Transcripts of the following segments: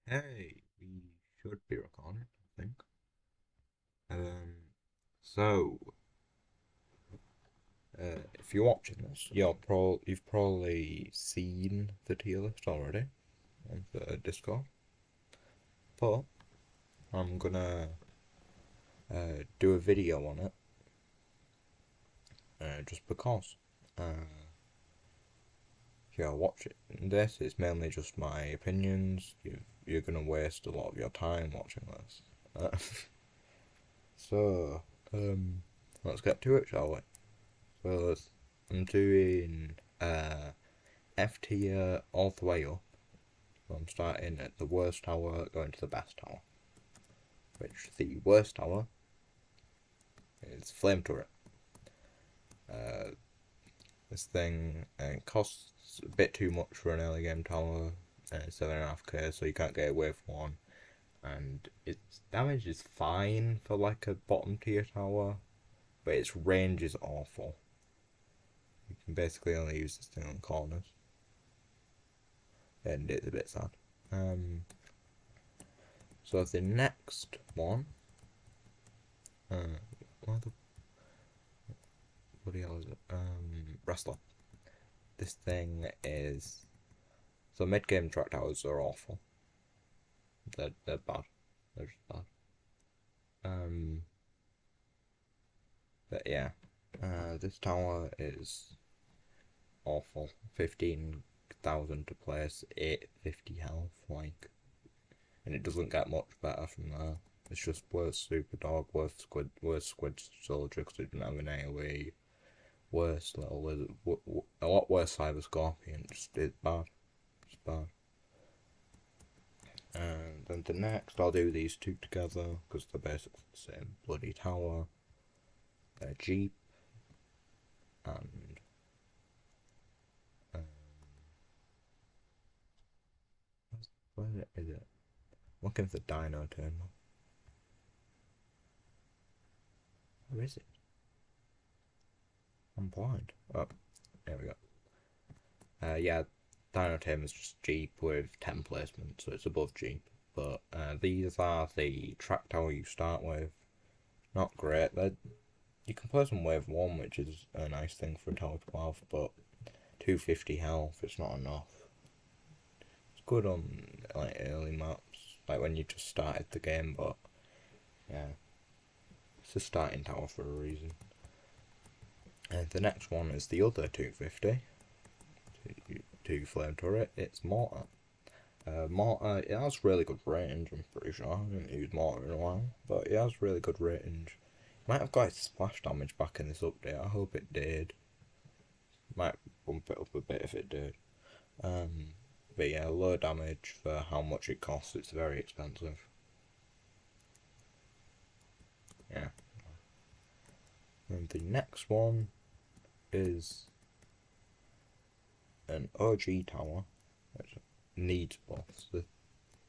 Hey, we should be recording, I think. So, if you're watching this, you've probably seen the tier list already on the Discord, but I'm gonna do a video on it, just because. Yeah, watch it. This is mainly just my opinions. You're gonna waste a lot of your time watching this. So, um, let's get to it, shall we? So I'm doing F tier all the way up. So I'm starting at the worst tower, going to the best tower. Which the worst tower is Flame Turret. Uh, this thing costs a bit too much for an early game tower, 7.5k, so you can't get away with one. And its damage is fine for like a bottom tier tower, but its range is awful. You can basically only use this thing on corners, and it's a bit sad. So the next one, what the bloody hell is it? Wrestler. This thing is so mid game track towers are awful. They're bad. They're just bad. But yeah, this tower is awful. 15,000 to place, 850 health, like, and it doesn't get much better from there. It's just worse Super Dog, worse Squid Soldier because it didn't have an AoE, worse Little Lizard, a lot worse Cyber Scorpion. Just it's bad, it's bad. And then the next, I'll do these two together because they're basically the same bloody tower. Jeep and where is it? I'm looking for the Dino Terminal. Where is it? I'm blind. Oh, there we go. Yeah, Dino Tamer is just Jeep with 10 placement, so it's above Jeep. But these are the track tower you start with. Not great. You can place on wave 1, which is a nice thing for a tower to have, but 250 health, it's not enough. It's good on like early maps, like when you just started the game, but yeah, it's a starting tower for a reason. And the next one is the other 250 to Flame Turret. It's Mortar. Mortar, it has really good range, I'm pretty sure. I haven't used Mortar in a while, but it has really good range. Might have got its splash damage back in this update, I hope it did. Might bump it up a bit if it did. But yeah, low damage for how much it costs, it's very expensive. Yeah. And the next one is an OG tower, which needs buffs.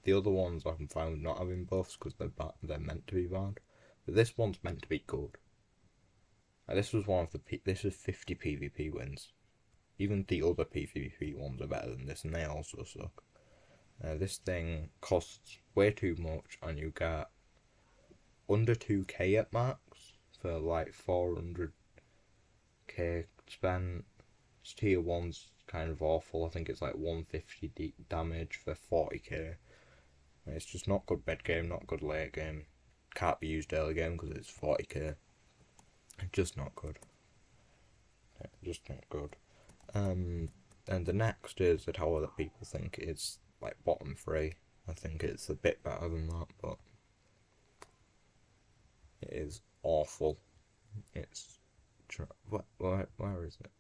The other ones I can find not having buffs because they're meant to be bad, but this one's meant to be good. This was one of this was 50 PvP wins. Even the other PvP ones are better than this, and they also suck. This thing costs way too much, and you get under 2k at max for like 400k spent. Tier 1's kind of awful. I think it's like 150 damage for 40k. It's just not good mid game, not good late game. Can't be used early game because it's 40k. Just not good. Just not good. And the next is a tower that people think is like bottom 3. I think it's a bit better than that, but it is awful. It's where is it?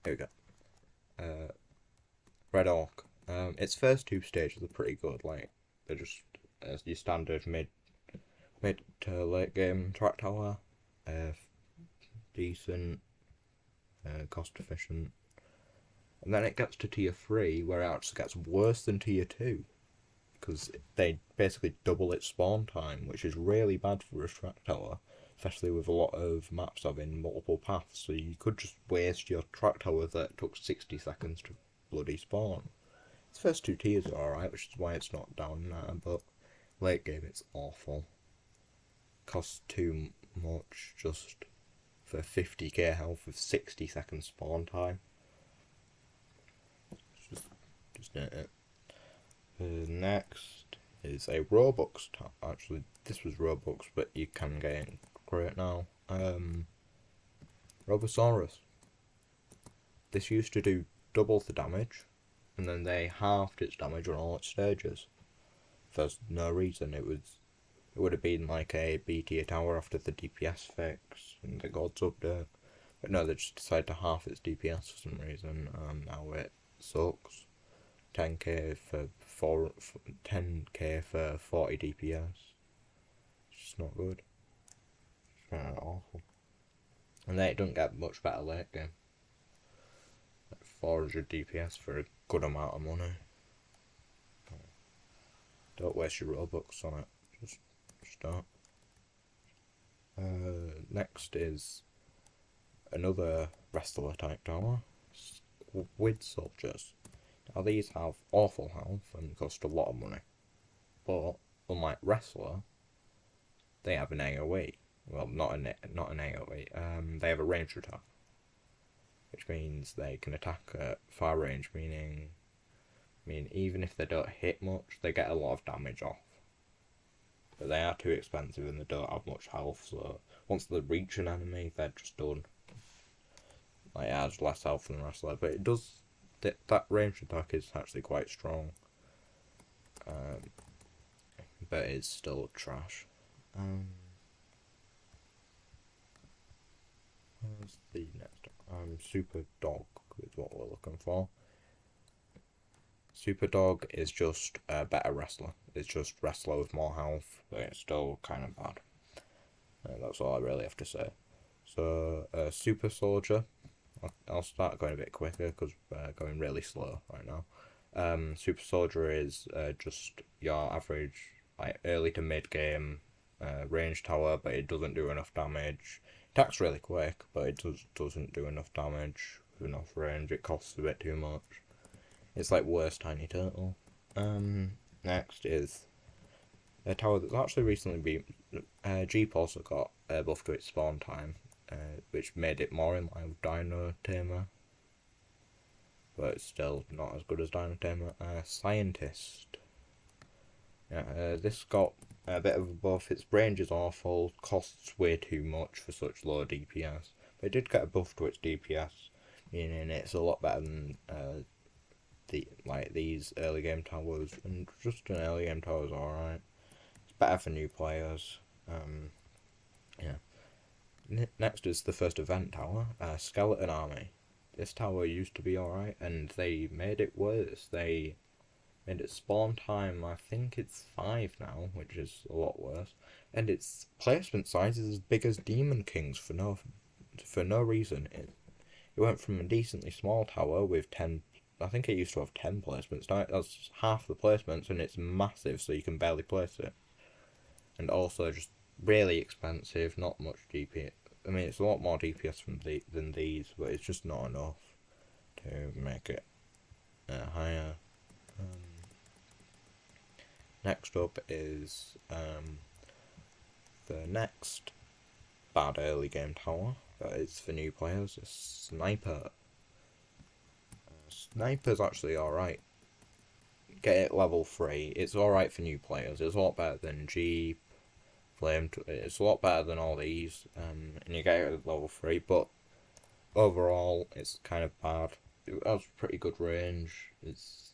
Here we go. Red Orc. Its first two stages are pretty good. Like they're just as your standard mid to late game track tower. Decent, cost efficient. And then it gets to tier 3 where it actually gets worse than tier 2 because they basically double its spawn time, which is really bad for a track tower, especially with a lot of maps having multiple paths. So you could just waste your track tower that took 60 seconds to bloody spawn. Its first two tiers are alright, which is why it's not down now, but late game it's awful. Costs too much just for 50k health with 60 seconds spawn time. It's just not it. Next is a Robux tab. Actually, this was Robux, but you can get it great now. Robosaurus. This used to do double the damage, and then they halved its damage on all its stages. For no reason. It would have been like a B tier tower after the DPS fix and the gods update. But no, they just decided to half its DPS for some reason, and now it sucks. 10k for 10k for 40 DPS. It's just not good. It's awful. And then it doesn't get much better late game. Like 400 DPS for a good amount of money. Don't waste your Robux on it. Just don't. Next is another wrestler type tower. Squid soldiers. Now these have awful health and cost a lot of money. But unlike wrestler, they have an AoE. Well, not an AoE. They have a ranged attack, which means they can attack at far range. Meaning even if they don't hit much, they get a lot of damage off. But they are too expensive and they don't have much health. So once they reach an enemy, they're just done. Like it has less health than wrestler, but it does. That ranged attack is actually quite strong. But it's still trash. What's the next? Super Dog is what we're looking for. Super Dog is just a better wrestler. It's just wrestler with more health, but it's still kind of bad. That's all I really have to say. So, Super Soldier. I'll start going a bit quicker because we're going really slow right now. Super Soldier is just your average, like early to mid game range tower, but it doesn't do enough damage. Attacks really quick, but it doesn't do enough damage with enough range. It costs a bit too much. It's like worse Tiny Turtle. Next is a tower that's actually recently been. Jeep also got a buff to its spawn time, which made it more in line with Dino Tamer. But it's still not as good as Dino Tamer. Scientist. Yeah, this got a bit of a buff. Its range is awful, costs way too much for such low DPS. But it did get a buff to its DPS, meaning it's a lot better than these early game towers, and just an early game tower is alright. It's better for new players. Yeah. Next is the first event tower, Skeleton Army. This tower used to be alright, and they made it worse. They made its spawn time, I think it's 5 now, which is a lot worse. And its placement size is as big as Demon King's for no reason. It went from a decently small tower with 10. I think it used to have 10 placements. Now that's half the placements, and it's massive, so you can barely place it. And also just really expensive, not much DPS. I mean, it's a lot more DPS than these, but it's just not enough to make it higher. Next up is the next bad early game tower, but it's for new players, a Sniper. Sniper's actually alright. Get it level 3. It's alright for new players. It's a lot better than Jeep, it's a lot better than all these, and you get it at level 3, but overall it's kind of bad. It has pretty good range. Its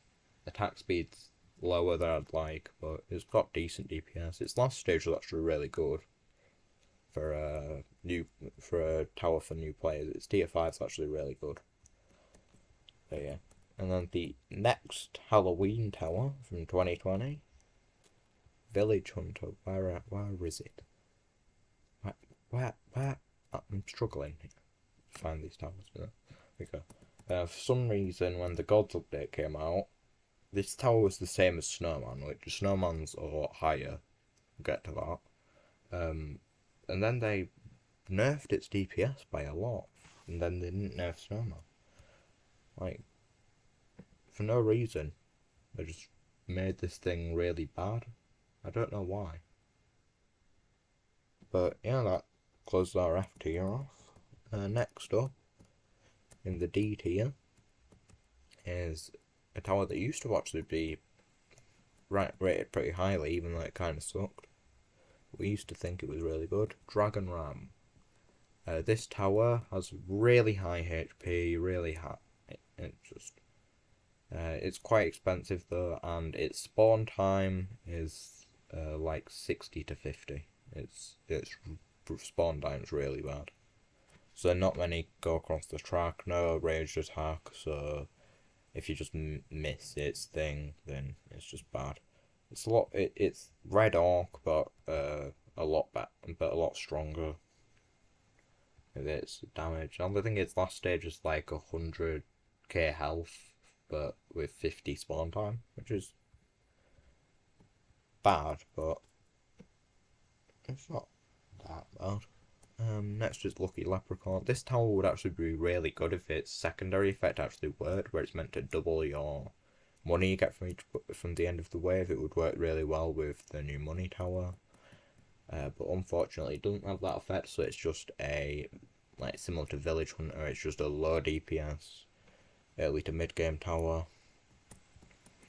attack speed's lower than I'd like, but it's got decent DPS. Its last stage was actually really good for a tower for new players. Its tier 5 is actually really good. So yeah. And then the next Halloween tower from 2020, Village Hunter. Where is it? Where? I'm struggling to find these towers. There we go. For some reason, when the Gods update came out, this tower was the same as Snowman, which Snowman's a lot higher. We'll get to that. And then they nerfed its DPS by a lot, and then they didn't nerf Snowman. Like, for no reason. They just made this thing really bad. I don't know why. But yeah, that closes our F tier off. Next up, in the D tier, is a tower that used to actually be rated pretty highly, even though it kind of sucked. We used to think it was really good. Dragon Ram. This tower has really high HP, really high. It's quite expensive though, and its spawn time is like 60 to 50. Its spawn time is really bad. So not many go across the track. No ranged attack. So if you just miss its thing, then it's just bad. It's a lot. It's red orc, but a lot better, but a lot stronger. Its damage. And I think its last stage is like 100k health, but with 50 spawn time, which is bad, but it's not that bad. Next is Lucky Leprechaun. This tower would actually be really good if its secondary effect actually worked, where it's meant to double your money you get from the end of the wave. It would work really well with the new money tower. But unfortunately it doesn't have that effect, so it's just like similar to Village Hunter, it's just a low DPS early to mid game tower.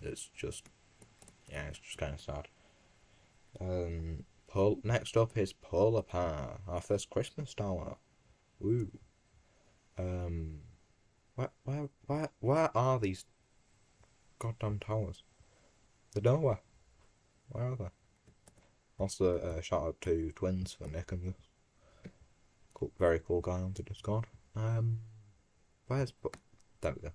It's just kind of sad. Next up is Polar Par, our first Christmas tower. Woo. Where are these goddamn towers? They're nowhere. Where are they? Also, shout out to Twins for making this. Cool, very cool guy on the Discord. There we go.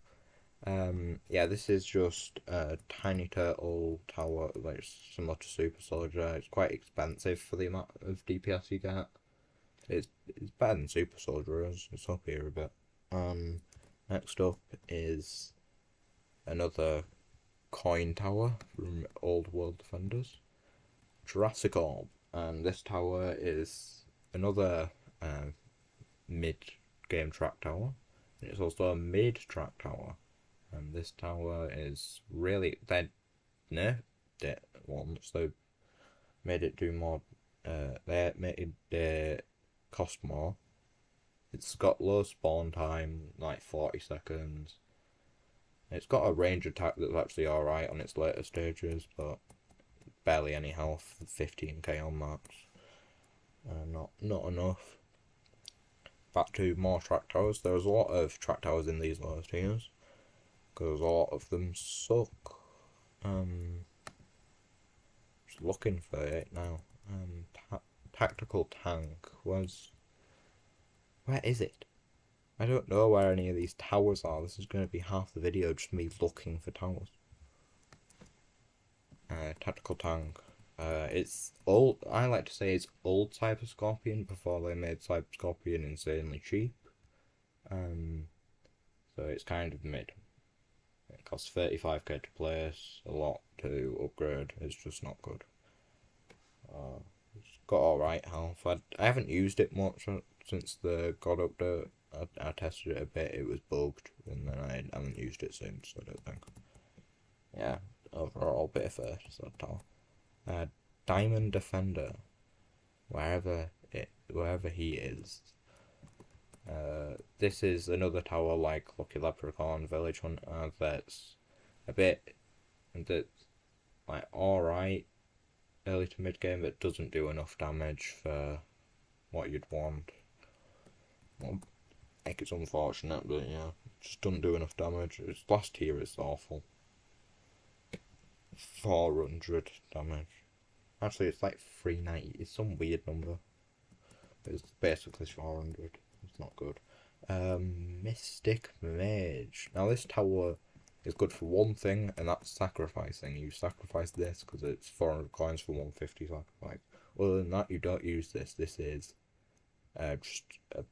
Yeah, this is just a tiny turtle tower, like similar to Super Soldier. It's quite expensive for the amount of DPS you get. It's better than Super Soldier is. It's up here a bit. Next up is another coin tower from Old World Defenders, Jurassic Orb, and this tower is another mid-game track tower. It's also a mid-track tower, and this tower is really, they nerfed it once. They made it do more. They made it cost more. It's got low spawn time, like 40 seconds. It's got a range attack that's actually alright on its later stages, but barely any health, 15k on max. Not enough. Back to more track towers. There's a lot of track towers in these lower tiers, because a lot of them suck. Just looking for it now. Tactical Tank was... Where is it? I don't know where any of these towers are. This is going to be half the video just me looking for towers. Tactical Tank. It's old. I like to say it's old Cyber Scorpion before they made Cyber Scorpion insanely cheap. So it's kind of mid. It costs 35k to place, a lot to upgrade. It's just not good. It's got alright health. I haven't used it much since the God update. I tested it a bit, it was bugged, and then I haven't used it since, I don't think. Yeah, overall bit of first, that tower. Diamond Defender, wherever he is. This is another tower like Lucky Leprechaun, Village Hunter, that's like alright early to mid game, but doesn't do enough damage for what you'd want. Well, I think it's unfortunate, but yeah, just doesn't do enough damage. Its last tier is awful. 400 damage. Actually, it's like 390. It's some weird number. It's basically 400. It's not good. Mystic Mage. Now this tower is good for one thing, and that's sacrificing. You sacrifice this because it's 400 coins for 150 sacrifice. Other than that, you don't use this. This is just a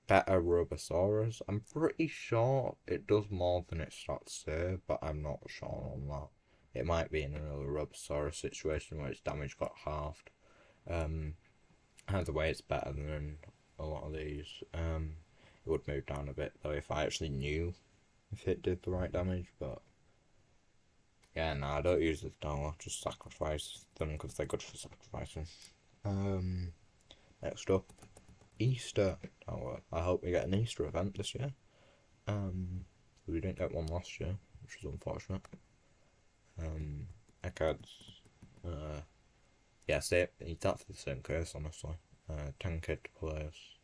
better Robosaurus. I'm pretty sure it does more than its stats say, but I'm not sure on that. It might be in another Robosaurus situation where its damage got halved. Either way, it's better than a lot of these. It would move down a bit though if I actually knew if it did the right damage, but yeah, nah, I don't use the tower, just sacrifice them because they're good for sacrificing. Next up, Easter Tower. I hope we get an Easter event this year. We didn't get one last year, which is unfortunate. Eckhart's, yeah, that's the same case, honestly. 10k to place.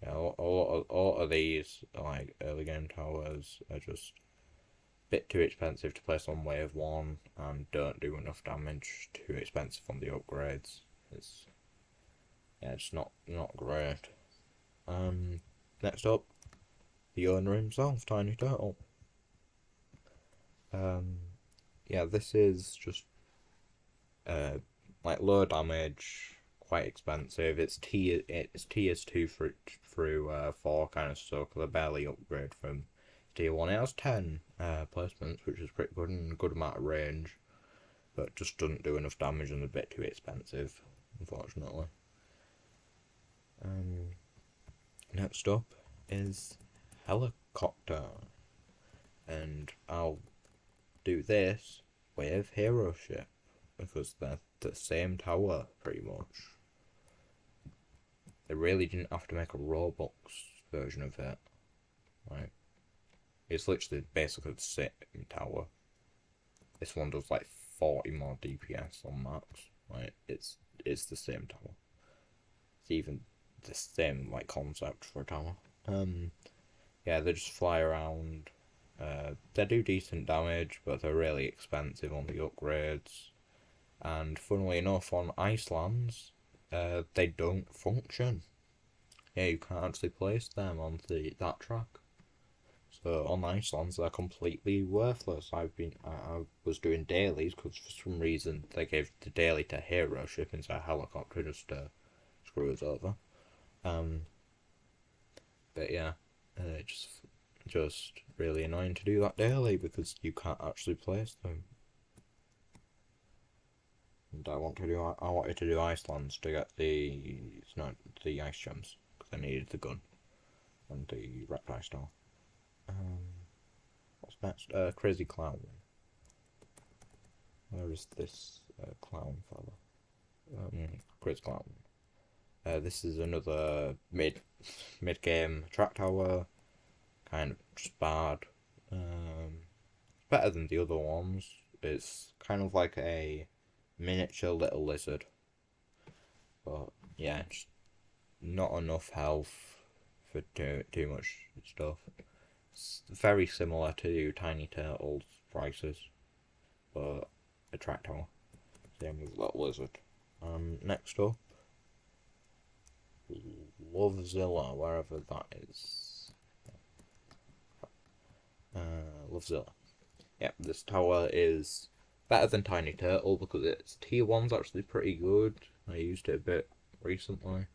Yeah, all of these, like, early game towers are just a bit too expensive to place on wave 1 and don't do enough damage, too expensive on the upgrades. It's not great. Next up, the owner himself, Tiny Turtle. Yeah, this is just like low damage, quite expensive. It's tiers 2 through 4 kind of stuff. They barely upgrade from tier 1. It has 10 placements, which is pretty good and a good amount of range, but just doesn't do enough damage and a bit too expensive, unfortunately. Next up is Helicopter, and I'll do this with Hero Ship because they're the same tower pretty much. They really didn't have to make a Robux version of it. Right? It's literally basically the same tower. This one does like 40 more DPS on max. Right? It's the same tower. It's even the same like concept for a tower. Yeah, they just fly around. They do decent damage, but they're really expensive on the upgrades. And funnily enough, on Icelands, they don't function. Yeah, you can't actually place them on that track. So on Icelands, they're completely worthless. I was doing dailies because for some reason they gave the daily to Hero Ship instead of Helicopter just to screw us over. But yeah, just really annoying to do that daily because you can't actually place them. And I wanted to do Iceland's to get the ice gems because I needed the gun and the reptile star. What's next? Crazy Clown. Where is this clown fella? Crazy Clown. This is another mid-game track tower. Kind of just bad. Better than the other ones. It's kind of like a miniature little lizard. But yeah, just not enough health for too much stuff. It's very similar to Tiny Turtle's prices, but a track tower. Same with Little Lizard. Next up, Lovezilla, wherever that is. Lovezilla. Yeah, this tower is better than Tiny Turtle because its tier 1's actually pretty good. I used it a bit recently.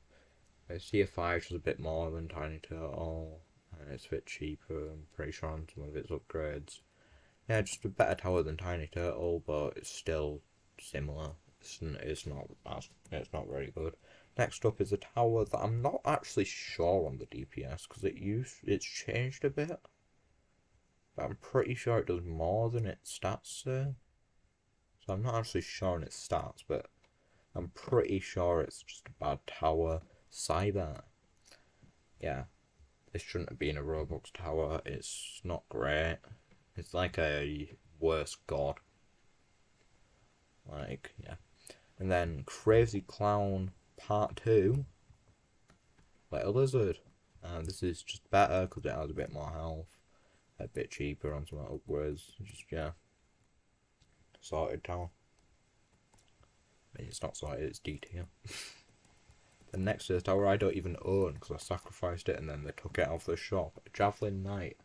Its tier 5 is a bit more than Tiny Turtle. And it's a bit cheaper, I'm pretty sure, on some of its upgrades. Yeah, just a better tower than Tiny Turtle, but it's still similar. It's not very good. Next up is a tower that I'm not actually sure on the DPS because it's changed a bit. But I'm pretty sure it does more than its stats say. So I'm not actually sure on its stats, but I'm pretty sure it's just a bad tower. Cyber. Yeah. This shouldn't have been a Robux tower. It's not great. It's like a worse god. Like, yeah. And then Crazy Clown Part 2. Little Lizard. And this is just better because it has a bit more health. A bit cheaper on some upgrades. Just, yeah. Sorted tower. I mean, it's not sorted, it's D tier. The next is a tower I don't even own because I sacrificed it and then they took it off the shop. Javelin Knight.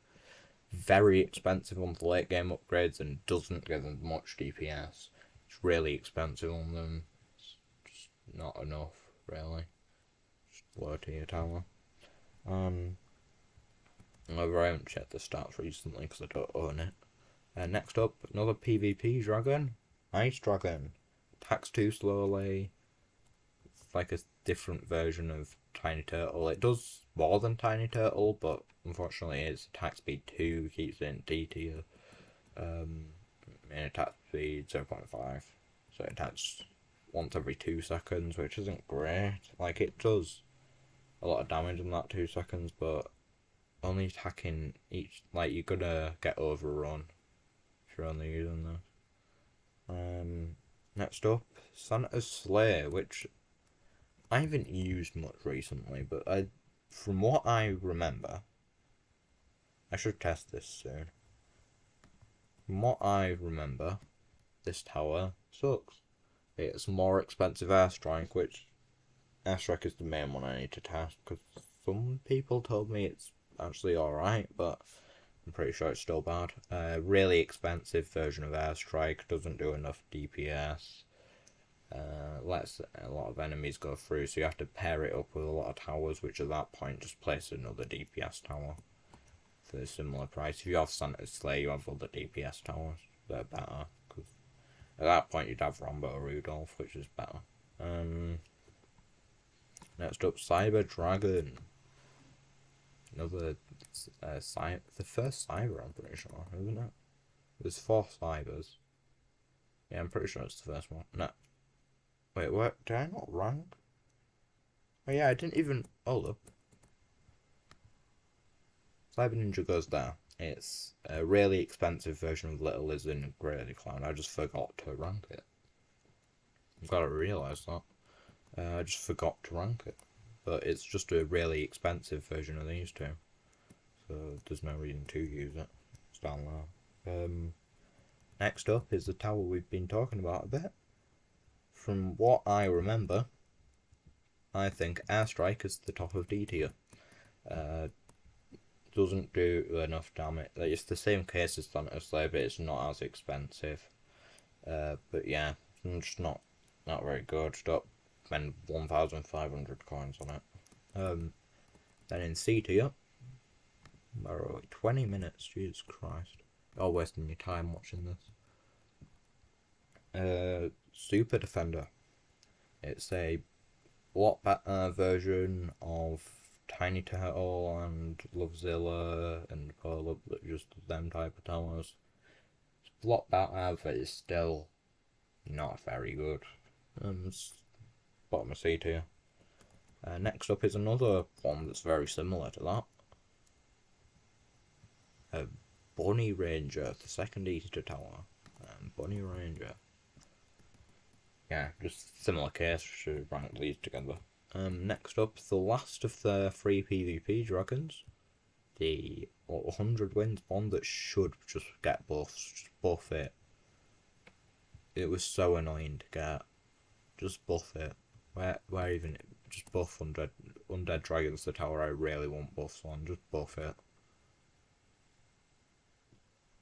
Very expensive on the late game upgrades and doesn't give them much DPS. It's really expensive on them. It's just not enough, really. Just low tier tower. I haven't checked the stats recently because I don't own it. Next up, another PvP dragon. Ice Dragon. Attacks too slowly. It's like a different version of Tiny Turtle. It does more than Tiny Turtle, but unfortunately its attack speed 2 keeps it in D tier. main attack speed 0.5. So it attacks once every 2 seconds, which isn't great. Like, it does a lot of damage in that 2 seconds, but only attacking each, like, you're gonna get overrun if you're only using this. Next up, Santa's Slayer, which I haven't used much recently, but from what I remember, I should test this soon. From what I remember, this tower sucks. It's more expensive airstrike, which airstrike is the main one I need to test, because some people told me it's actually alright, but I'm pretty sure it's still bad. Really expensive version of airstrike, doesn't do enough DPS, lets a lot of enemies go through, so you have to pair it up with a lot of towers, which at that point just place another DPS tower for a similar price. If you have Santa's Slayer, you have other DPS towers that are better, because at that point you'd have Rambo or Rudolph, which is better. Next up, Cyber Dragon. Another the first cyber, I'm pretty sure, isn't it? There's 4 cybers. Yeah, I'm pretty sure it's the first one. No. Wait, what? Did I not rank? Oh yeah, I didn't even... Hold up. Cyber Ninja goes there. It's a really expensive version of Little Lizard and Great Clown. I just forgot to rank it. I've got to realise that. I just forgot to rank it. But it's just a really expensive version of these two. So there's no reason to use it. It's down there. Next up is the tower we've been talking about a bit. From what I remember, I think Airstrike is the top of D tier. Doesn't do enough damage. It's the same case as Santa's Slayer, but it's not as expensive. But yeah, it's just not very good. Stop spend 1,500 coins on it. Then in C tier, where are we? 20 minutes, Jesus Christ. You're wasting your time watching this. Super Defender. It's a lot better version of Tiny Turtle and Lovezilla and Polar, just them type of towers. It's a lot better, but it's still not very good. Bottom of C tier. Next up is another one that's very similar to that. Bunny Ranger, the second Easter Tower. Bunny Ranger. Yeah, just similar case, should rank these together. Next up, the last of the 3 PvP dragons. The 100 wins one that should just get buffs. Just buff it. It was so annoying to get. Just buff it. Where even just buff undead dragons, the tower I really want buffs on. Just buff it.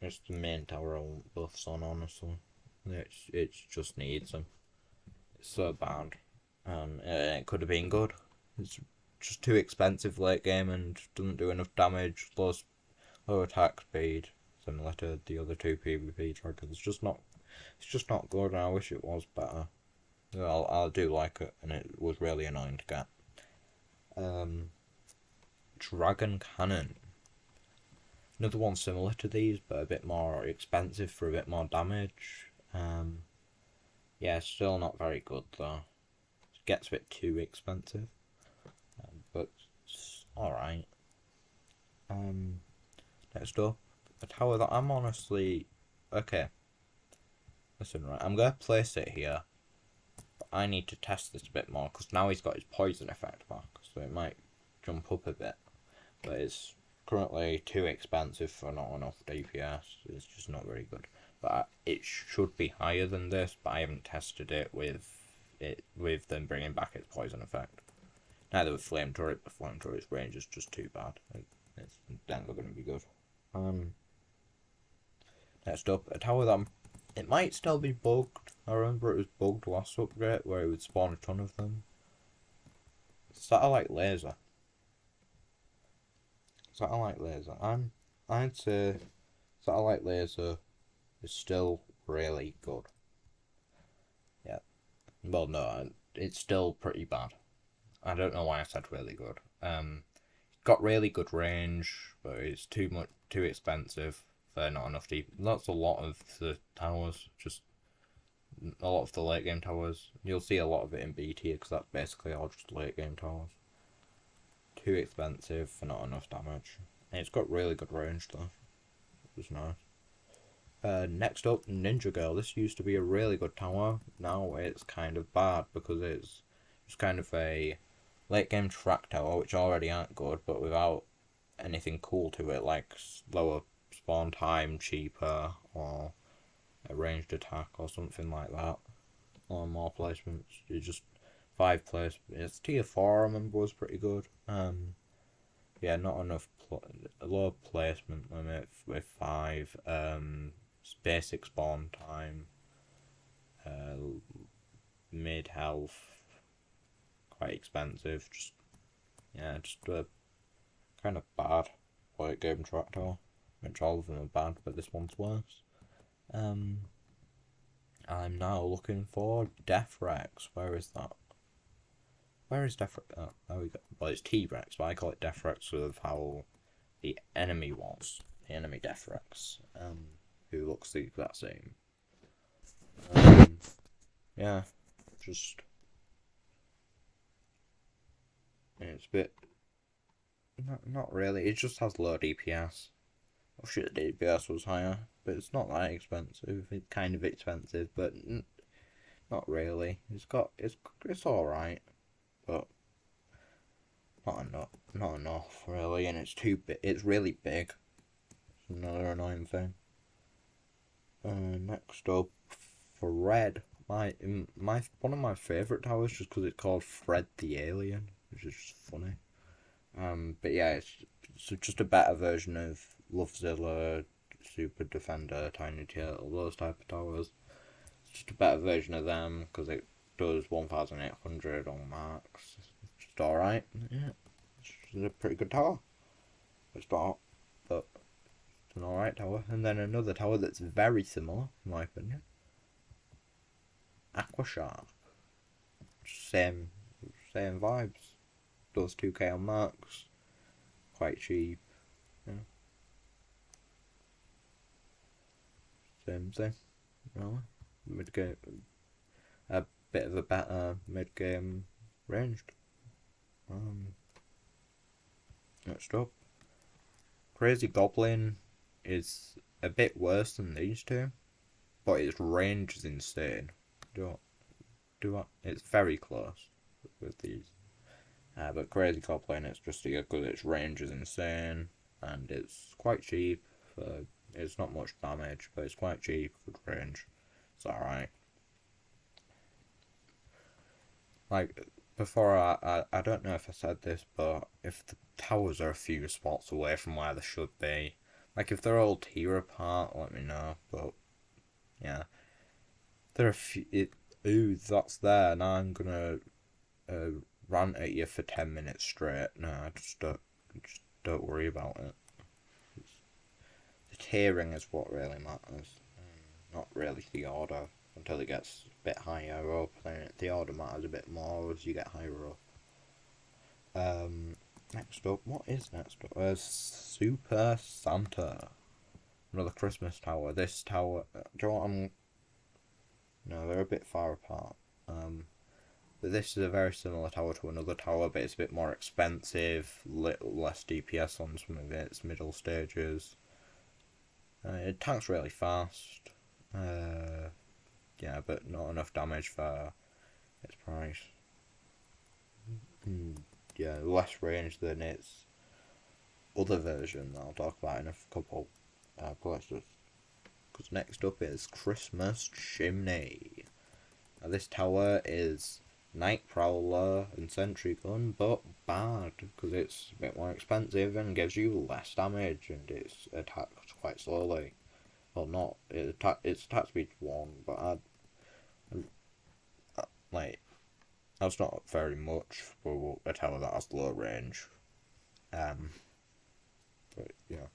It's the main tower I want buffs on, honestly. It just needs them. It's so bad. And it could have been good. It's just too expensive late game and doesn't do enough damage. Low attack speed, similar to the other 2 PvP dragons. It's just not good, and I wish it was better. I do like it, and it was really annoying to get. Dragon Cannon. Another one similar to these, but a bit more expensive for a bit more damage. Yeah, still not very good though. It gets a bit too expensive, but it's alright. Next up, a tower that I'm honestly... Okay. Listen, right, I'm going to place it here. But I need to test this a bit more, because now he's got his poison effect back, so it might jump up a bit. But it's currently too expensive for not enough DPS. It's just not very good. But it should be higher than this, but I haven't tested it with them bringing back its poison effect. Neither with Flame Turret, but Flame Turret's range is just too bad. It's never going to be good. Next up, a tower that it might still be bugged. I remember it was bugged last upgrade where it would spawn a ton of them. Satellite Laser. Satellite Laser. I'd say Satellite Laser is still really good. Yeah. Well, no, it's still pretty bad. I don't know why I said really good. Got really good range, but it's too expensive for not enough deep. That's a lot of the towers, just a lot of the late game towers. You'll see a lot of it in B tier because that's basically all just late game towers. Too expensive for not enough damage. And it's got really good range though. It was nice. Next up, Ninja Girl. This used to be a really good tower. Now it's kind of bad because it's just kind of a late game track tower, which already aren't good, but without anything cool to it, like lower spawn time, cheaper, or a ranged attack or something like that, or more placements. You just 5 placements. It's tier 4. I remember was pretty good. Yeah, not enough. A low placement limit with 5. Basic spawn time. Mid health. Quite expensive. Just a kind of bad late game tractor. Which all of them are bad, but this one's worse. I'm now looking for Deathrex. Where is that? Where is Deathrex? Oh, there we go. Well, it's T-Rex, but I call it Deathrex with how the enemy was. The enemy Deathrex. Who looks the exact same. Yeah, just... It's a bit... Not really. It just has low DPS. I wish the DPS was higher, but it's not that expensive. It's kind of expensive, but not really. It's all right, but not enough really, and it's too big. It's really big. It's another annoying thing. Next up, Fred. One of my favourite towers, just because it's called Fred the Alien, which is just funny. But yeah, it's just a better version of Lovezilla, Super Defender, Tiny Turtle, those type of towers. It's just a better version of them because it does 1,800 on max. It's just alright. Yeah, it's a pretty good tower. It's not, but it's an alright tower. And then another tower that's very similar, in my opinion. Aquashark. Same vibes. Does 2k on max. Quite cheap. Yeah. Same thing. Really. Mid game. A bit of a better mid game ranged. Next up. Crazy Goblin is a bit worse than these two, but its range is insane. It's very close with these. But Crazy Goblin, it's just because its range is insane and it's quite cheap. It's not much damage, but it's quite cheap, good range. It's alright. Like, before, I don't know if I said this, but if the towers are a few spots away from where they should be, like if they're all tier apart, let me know, but yeah. There are a few, ooh, that's there, now I'm gonna rant at you for 10 minutes straight. No, just don't worry about it. The tiering is what really matters, not really the order. Until it gets a bit higher up, then the order matters a bit more as you get higher up. Next up, what is next up? Super Santa. Another Christmas tower. This tower, do you know what no, they're a bit far apart. But this is a very similar tower to another tower, but it's a bit more expensive, little less DPS on some of its middle stages. It attacks really fast. Yeah, but not enough damage for its price. Yeah, less range than its other version that I'll talk about in a couple places. Because next up is Christmas Chimney. Now this tower is Night Prowler and Sentry Gun, but bad because it's a bit more expensive and gives you less damage, and it's attacked quite slowly. Well, not its attack speed's 1, but that's not very much for a tower that has low range. But yeah,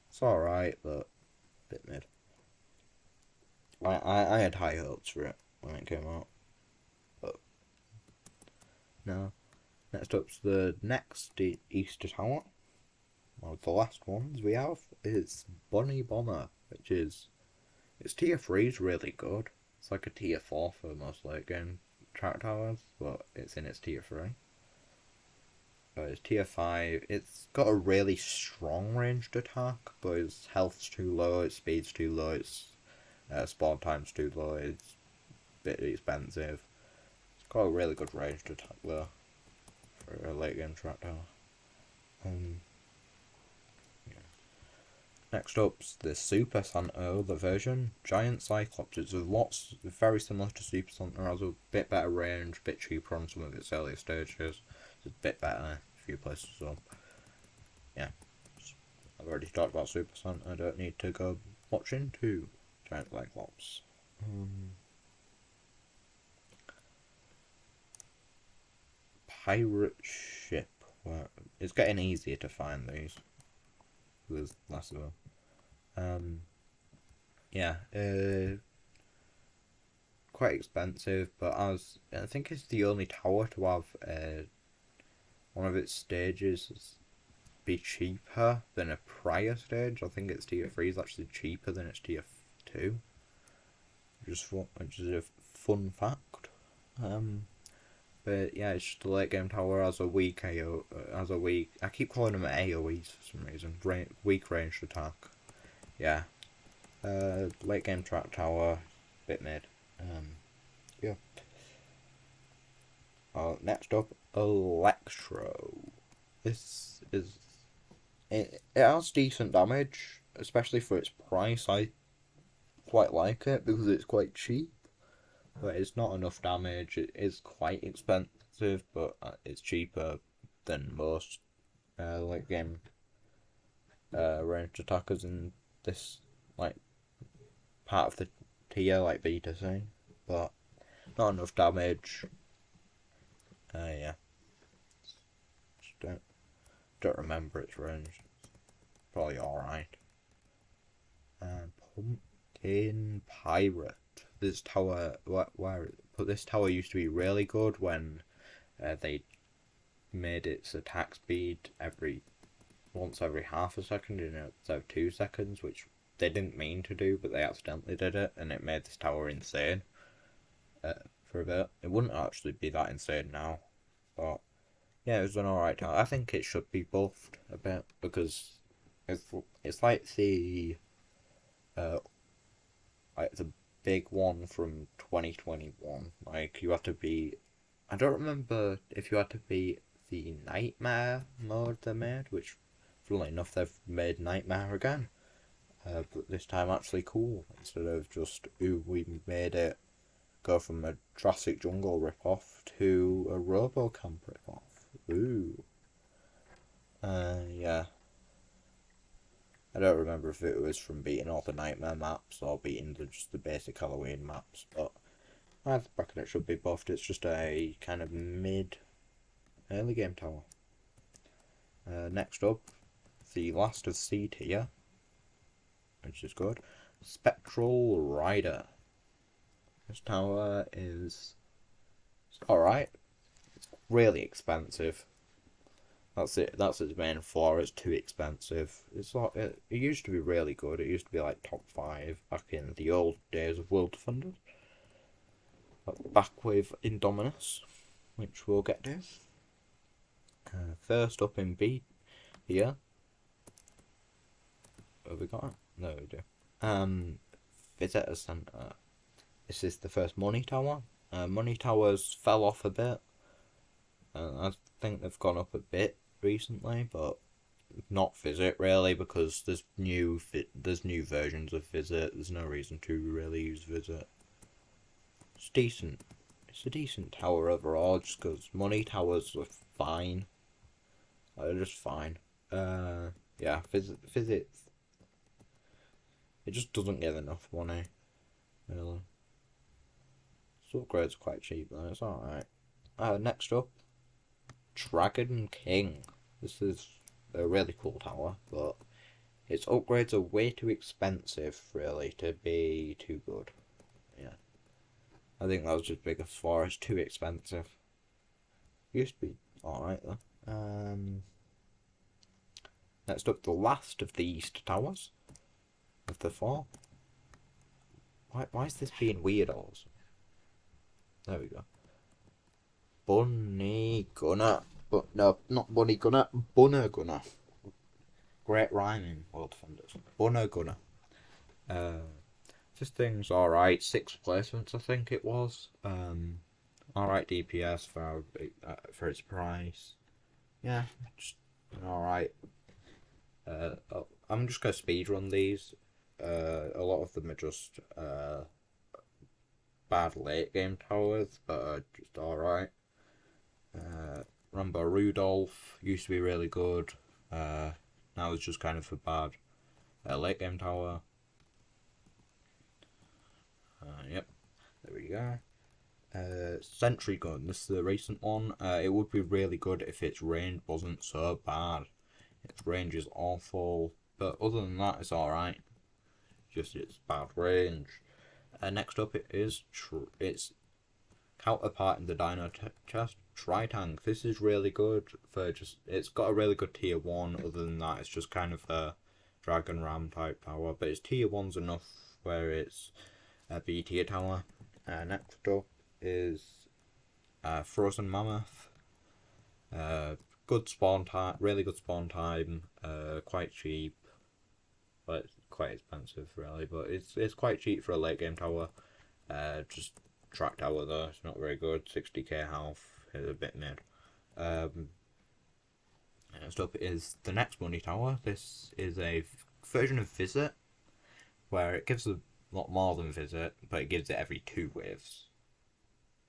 it's alright, but a bit mid. I had high hopes for it when it came out, but no. Next up's the next Easter Tower. one of the last ones we have is Bunny Bomber, which is, its tier 3 is really good. It's like a tier 4 for most late game track towers, but it's in its tier 3. It's tier 5, it's got a really strong ranged attack, but its health's too low, its speed's too low, its spawn time's too low, it's a bit expensive. It's got a really good ranged attack though, for a late game track tower. Yeah. Next up's the Super Santa, the version. Giant Cyclops. It's very similar to Super Santa, has a bit better range, a bit cheaper on some of its earlier stages. It's a bit better in a few places, so yeah. I've already talked about Super Santa, I don't need to go much into Giant Cyclops. Pirate ship. Well, it's getting easier to find these. There's less of them. Yeah, quite expensive, but I think it's the only tower to have one of its stages be cheaper than a prior stage. I think its tier 3 is actually cheaper than its tier 2. Which is a fun fact. But yeah, it's just a late game tower, has a weak AO, I keep calling them AoEs for some reason, weak ranged attack. Yeah. Late game track tower, bit mid. Yeah. Next up, Electro. This is, it has decent damage, especially for its price. I quite like it because it's quite cheap. But it's not enough damage. It is quite expensive, but it's cheaper than most late game ranged attackers in this like part of the tier, like beta saying. But not enough damage. Yeah. Just don't remember its range. Probably alright. Pumpkin Pirate. This tower, this tower used to be really good when they made its attack speed once every half a second instead of 2 seconds, which they didn't mean to do, but they accidentally did it, and it made this tower insane for a bit. It wouldn't actually be that insane now, but yeah, it was an alright tower. I think it should be buffed a bit because it's like the big one from 2021. Like, you have to be, I don't remember if you had to be the Nightmare mode they made, which, funnily enough, they've made Nightmare again. But this time actually cool, instead of just, ooh, we made it go from a Jurassic Jungle ripoff to a RoboCamp ripoff. Ooh. Yeah. I don't remember if it was from beating all the Nightmare maps or beating just the basic Halloween maps, but I reckon it should be buffed. It's just a kind of early game tower. Next up, the last of C tier, which is good. Spectral Rider. This tower is alright. It's really expensive. That's it. That's its main flaw. It's too expensive. It's like it used to be really good. It used to be like top 5 back in the old days of World Defenders. Back with Indominus, which we'll get to. First up in B here. Have we got it? No, we do. Visitor Center. This is the first Money Tower. Money Towers fell off a bit. I think they've gone up a bit recently, but not Visit really, because there's new versions of Visit. There's no reason to really use Visit. It's decent. It's a decent tower overall, just because Money Towers are fine. They're just fine. Yeah, Visit. It just doesn't get enough money, really. So upgrades are quite cheap though. It's alright. Next up, Dragon King. This is a really cool tower, but its upgrades are way too expensive, really, to be too good. Yeah. I think that was just biggest flaw. It's too expensive. It used to be alright though. Next up, the last of the East Towers of the 4. Why is this being weird also? There we go. Bunny Gunner. But no, not Bunny Gunner. Bunner Gunner. Great rhyming, World Defenders. Bunner Gunner. This thing's alright. 6 placements, I think it was. Alright DPS for its price. Yeah, just alright. I'm just gonna speedrun these. A lot of them are just bad late game towers, but are just alright. Rambo Rudolph used to be really good. Now it's just kind of a bad late game tower. Yep, there we go. Sentry Gun, this is the recent one. It would be really good if its range wasn't so bad. Its range is awful, but other than that, it's alright. Just its bad range. Next up, its counterpart in the Dino chest, Tri-Tank. This is really good for it's got a really good tier 1. Other than that, it's just kind of a Dragon Ram type tower, but its tier 1's enough where it's a B tier tower. Next up is Frozen Mammoth. Good spawn time, really good spawn time. Quite cheap, but it's quite expensive really. But it's quite cheap for a late game tower. Just track tower though, it's not very good. 60k health is a bit mid. Next up is the next money tower. This is a version of Visit, where it gives a lot more than Visit, but it gives it every 2 waves.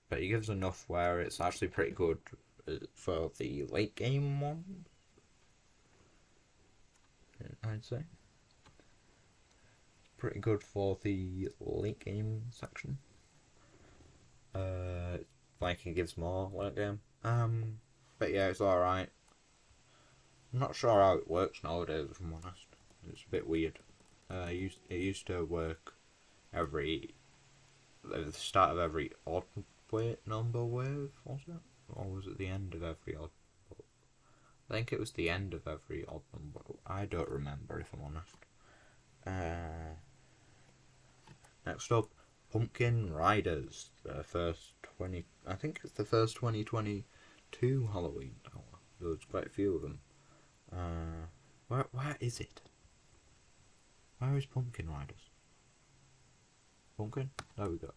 But it gives enough where it's actually pretty good for the late game one, I'd say. Pretty good for the late game section. Like it gives more late game. But yeah, it's alright. I'm not sure how it works nowadays, if I'm honest. It's a bit weird. It used to work at the start of every odd number wave, was it? Or was it the end of every odd? I think it was the end of every odd number. I don't remember, if I'm honest. Next up, Pumpkin Riders. The first I think it's the first 2022 Halloween tower. There's quite a few of them. Where is it? Where is Pumpkin Riders? Pumpkin? There we go.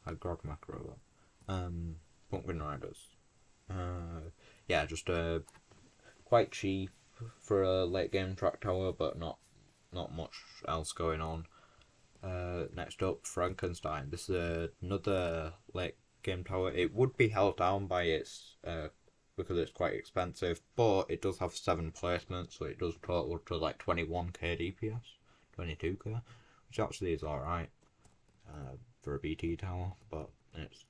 I grabbed macro. Pumpkin Riders. Yeah, just quite cheap for a late game track tower, but not much else going on. Next up, Frankenstein. This is another late game tower. It would be held down by its because it's quite expensive, but it does have 7 placements, so it does total to like 21k DPS, 22k, which actually is alright for a BT tower, but it's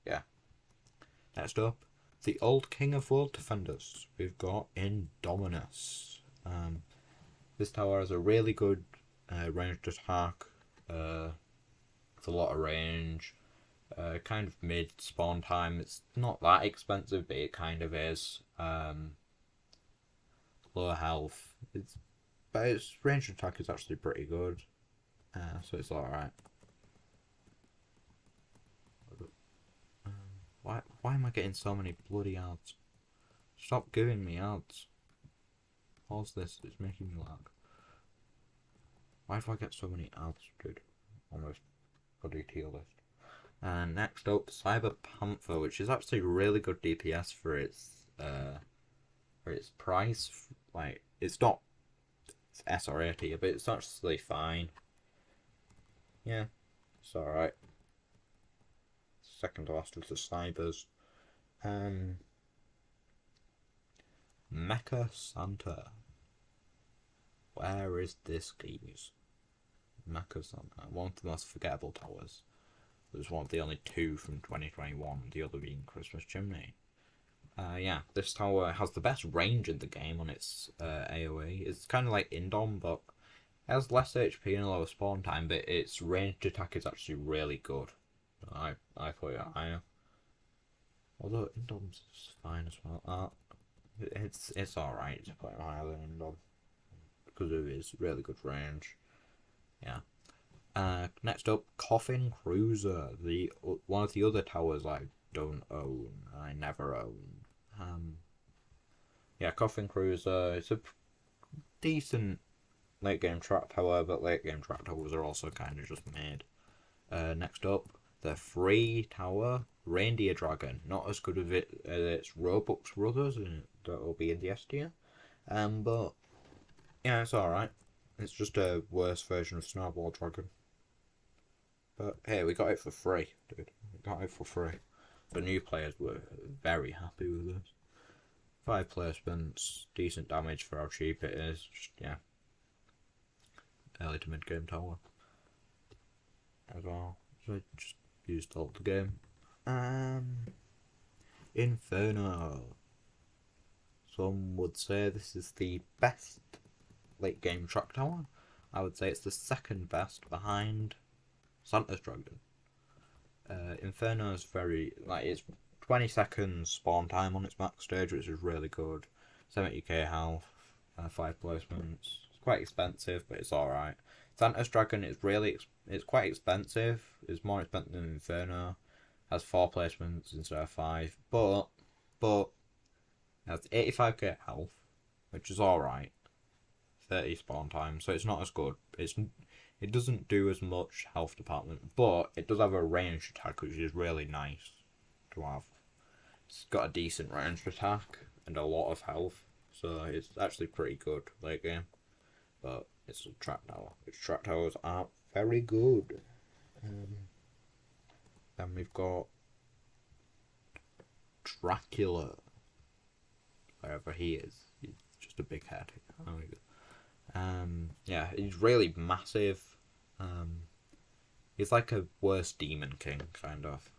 yeah. Next up, the old king of world defenders. We've got Indominus. This tower has a really good ranged attack. It's a lot of range. Kind of mid spawn time. It's not that expensive, but it kind of is. Low health. But its ranged attack is actually pretty good. So it's alright. Why am I getting so many bloody ads? Stop giving me ads. Pause this, it's making me lag. Why do I get so many ads, dude? On this bloody tier list. And next up, Cyber Panther, which is actually really good DPS for its price. Like, it's not SRA tier, but it's actually fine. Yeah, it's alright. Second to last of the Cybers. Mecha Santa. Where is this, geez? Mecha Santa. One of the most forgettable towers. There's one of the only 2 from 2021, the other being Christmas Chimney. Yeah, this tower has the best range in the game on its AoE. It's kind of like Indom, but it has less HP and a lower spawn time, but its ranged attack is actually really good. I put it higher. Although Indom's is fine as well. It's alright to put an island on because of its really good range. Yeah. Next up, Coffin Cruiser, the one of the other towers I don't own. I never own. Yeah, Coffin Cruiser. It's a decent late game track tower, but late game track towers are also kind of just made. Next up, the free tower, Reindeer Dragon. Not as good as its Robux brothers, and that will be in the S tier. But yeah, it's alright. It's just a worse version of Snowball Dragon. But hey, we got it for free, dude. We got it for free. The new players were very happy with this. 5 placements, decent damage for how cheap it is. Just, yeah. Early to mid game tower. As well. So I just used all the game. Inferno. Some would say this is the best late game track tower. I would say it's the second best behind Santa's Dragon. Inferno is very, it's 20 seconds spawn time on its max stage, which is really good. 70k health, 5 placements. It's quite expensive, but it's alright. Santa's Dragon is it's quite expensive. It's more expensive than Inferno. Has 4 placements instead of 5, but it has 85k health, which is alright. 30 spawn time, so it's not as good. It doesn't do as much health department, but it does have a ranged attack, which is really nice to have. It's got a decent ranged attack and a lot of health, so it's actually pretty good late game. But it's a trap tower, which trap towers are very good. Then we've got Dracula, wherever he is. He's just a big head. Yeah, he's really massive. He's like a worse Demon King, kind of.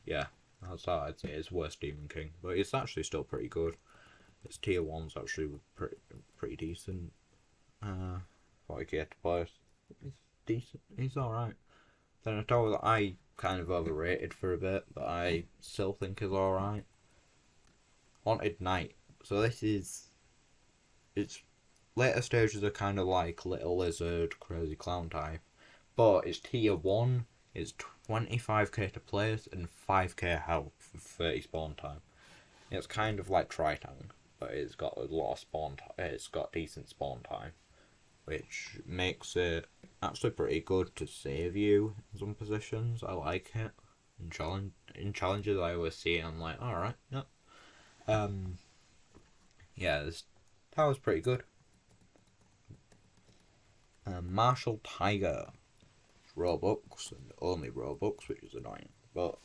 Yeah, that's how I'd say it's worse Demon King, but it's actually still pretty good. Its tier 1's actually pretty decent. 40k to play. He's decent. He's alright. Then a tower that I kind of overrated for a bit, but I still think is alright. Haunted Knight. So it's later stages are kind of like Little Lizard, Crazy Clown type, but its tier 1 is 25k to place and 5k health for 30 spawn time. It's kind of like Tritang, but it's got a lot of spawn time. It's got decent spawn time, which makes it actually pretty good to save you in some positions. I like it. In challenges I always see it, I'm like, alright, yeah. Yeah, this tower's pretty good. Martial Tiger. It's Robux, and only Robux, which is annoying, but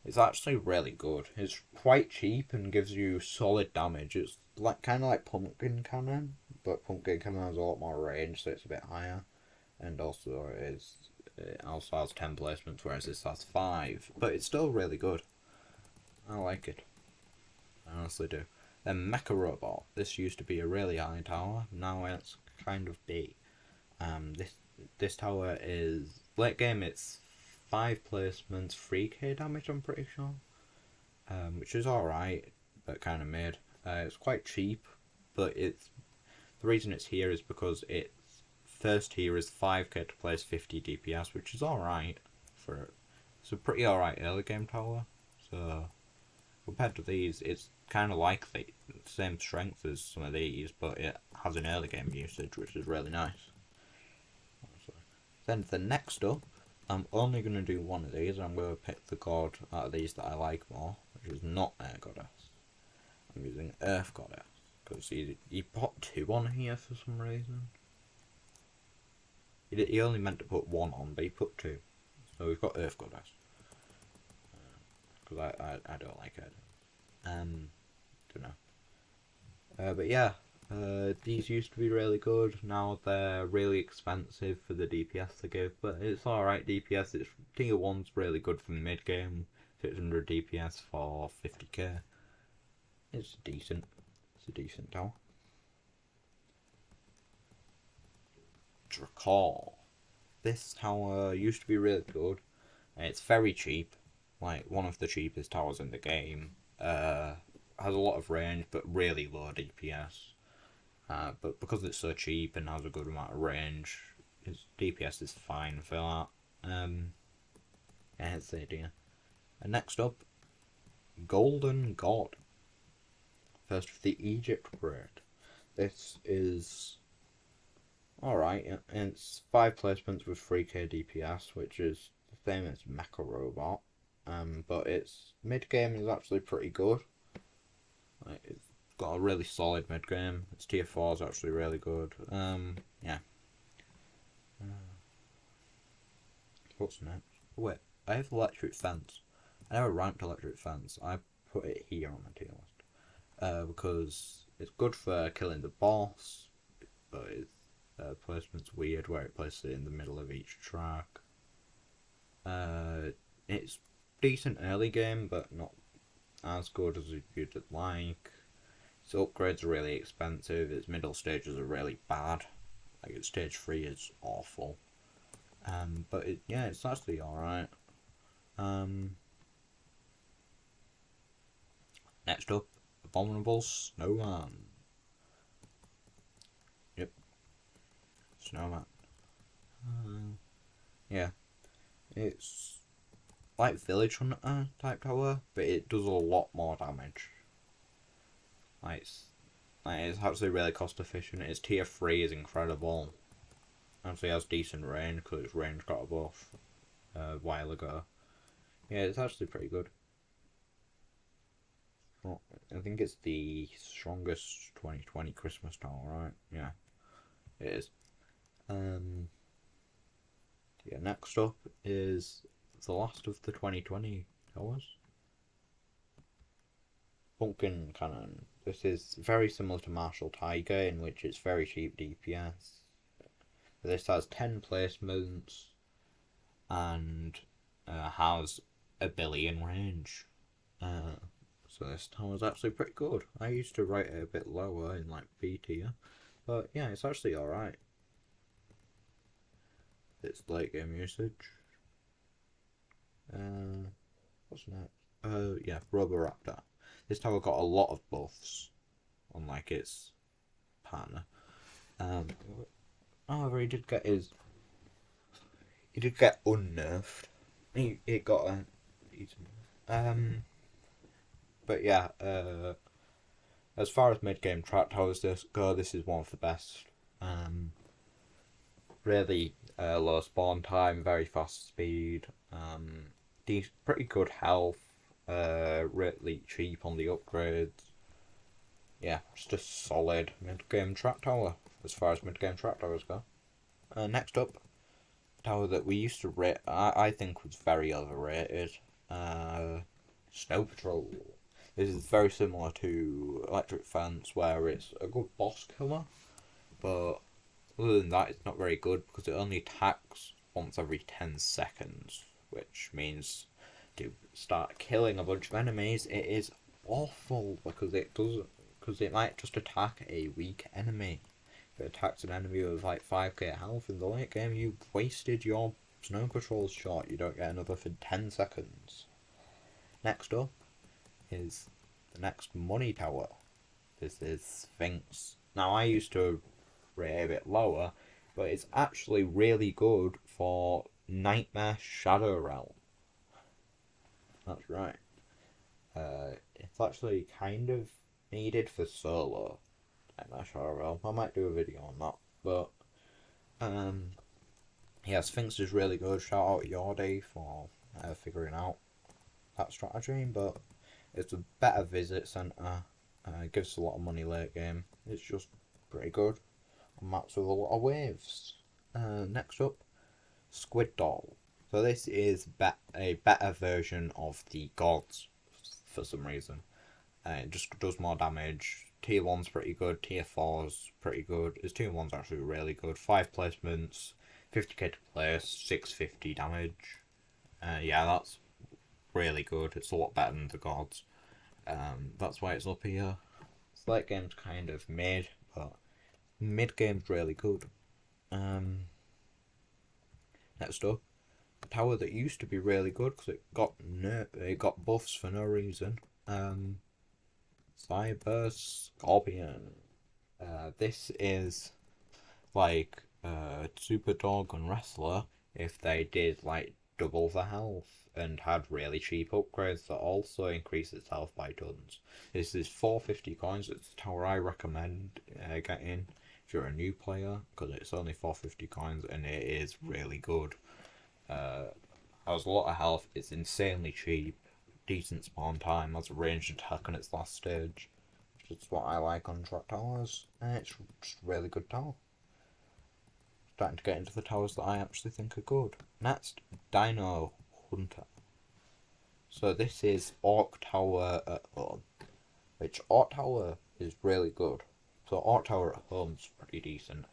it's actually really good. It's quite cheap and gives you solid damage. It's kind of like Pumpkin Cannon, but Pumpkin Cannon has a lot more range, so it's a bit higher. And also it also has 10 placements, whereas this has 5. But it's still really good. I like it. I honestly do. Then Mecha Robot. This used to be a really high tower. Now it's kind of B. This tower is late game. It's 5 placements, 3k damage. I'm pretty sure, which is alright, but kind of mid. It's quite cheap, but the reason it's here is because its first tier is 5k to place 50 DPS, which is alright it's a pretty alright early game tower. So compared to these, it's kind of like the same strength as some of these, but it has an early game usage, which is really nice. Then the next up, I'm only going to do one of these. I'm going to pick the god out of these that I like more, which is not Air Goddess. I'm using Earth Goddess, because he put 2 on here for some reason. He only meant to put 1 on, but he put 2. So we've got Earth Goddess. Because I don't like it. Don't know. But yeah, these used to be really good. Now they're really expensive for the DPS they give, but it's alright DPS. It's tier 1's really good for mid game. 600 DPS for 50k. It's decent. It's a decent tower. Drakor. This tower used to be really good. It's very cheap. Like one of the cheapest towers in the game. has a lot of range but really low DPS. But because it's so cheap and has a good amount of range, its DPS is fine for that. Yeah, that's the idea. And next up, Golden God. First of the Egypt upgrade. This is alright, and it's 5 placements with 3k DPS, which is the same as Mecha Robot. But its mid game is actually pretty good. Like, it's got a really solid mid game. Its tier 4 is actually really good. Yeah. What's next? Wait, I have Electric Fence. I never ranked Electric Fence. I put it here on the tier list. Because it's good for killing the boss, but its placement's weird where it places it in the middle of each track. It's decent early game, but not as good as you'd like. Its upgrades are really expensive. Its middle stages are really bad. Like its stage 3 is awful. But it's actually alright. Next up, Abominable Snowman. Yep. Snowman. Yeah. It's like Village Hunter type tower, but it does a lot more damage. It's actually really cost efficient. Its tier 3 is incredible. Actually has decent range because its range got a buff a while ago. Yeah, it's actually pretty good. I think it's the strongest 2020 Christmas tower, right? Yeah, it is. Yeah, next up is the last of the 2020 towers. Pumpkin Cannon. This is very similar to Martial Tiger, in which it's very cheap DPS. But this has 10 placements and has a billion range. So this tower's actually pretty good. I used to rate it a bit lower in like B tier, but yeah, it's actually alright. It's late game usage. What's next? Yeah, Roboraptor. This tower got a lot of buffs, unlike its partner. However, he did get unnerfed. It got but yeah, as far as mid game track towers go, this is one of the best. Really low spawn time, very fast speed, pretty good health, really cheap on the upgrades. Yeah, just a solid mid game track tower as far as mid game track towers go. Next up, tower that we used to rate, I think was very overrated. Snow Patrol. This is very similar to Electric Fence, where it's a good boss killer, but other than that, it's not very good because it only attacks once every 10 seconds, which means to start killing a bunch of enemies, it is awful because it might just attack a weak enemy. If it attacks an enemy with like 5k health in the late game, you've wasted your Snow Patrol shot. You don't get another for 10 seconds. Next up is the next money tower. This is Sphinx. Now I used to rate a bit lower, but it's actually really good for Nightmare Shadow Realm. That's right. It's actually kind of needed for solo Nightmare Shadow Realm. I might do a video on that, but yeah, Sphinx is really good. Shout out Yordi for figuring out that strategy, but it's a better visit centre. It gives a lot of money late game. It's just pretty good on maps with a lot of waves. Next up, Squid Doll. So this is a better version of the gods for some reason. It just does more damage. Tier 1's pretty good, Tier 4's pretty good. Its Tier 1's actually really good. 5 placements, 50k to place, 650 damage. Yeah, that's really good. It's a lot better than the gods. That's why it's up here. Late game's kind of mid, but mid game's really good. Next up, a tower that used to be really good because it got buffs for no reason. Cyber Scorpion. This is like Super Dog and Wrestler if they did like double the health and had really cheap upgrades that also increase its health by tons. This is 450 coins. It's the tower I recommend getting if you're a new player because it's only 450 coins and it is really good. Has a lot of health. It's insanely cheap. Decent spawn time. Has a ranged attack on its last stage. Which is what I like on track towers. And it's just a really good tower. Starting to get into the towers that I actually think are good. Next, Dino Hunter. So this is Orc Tower at home. Which Orc Tower is really good. So Orc Tower at home's pretty decent.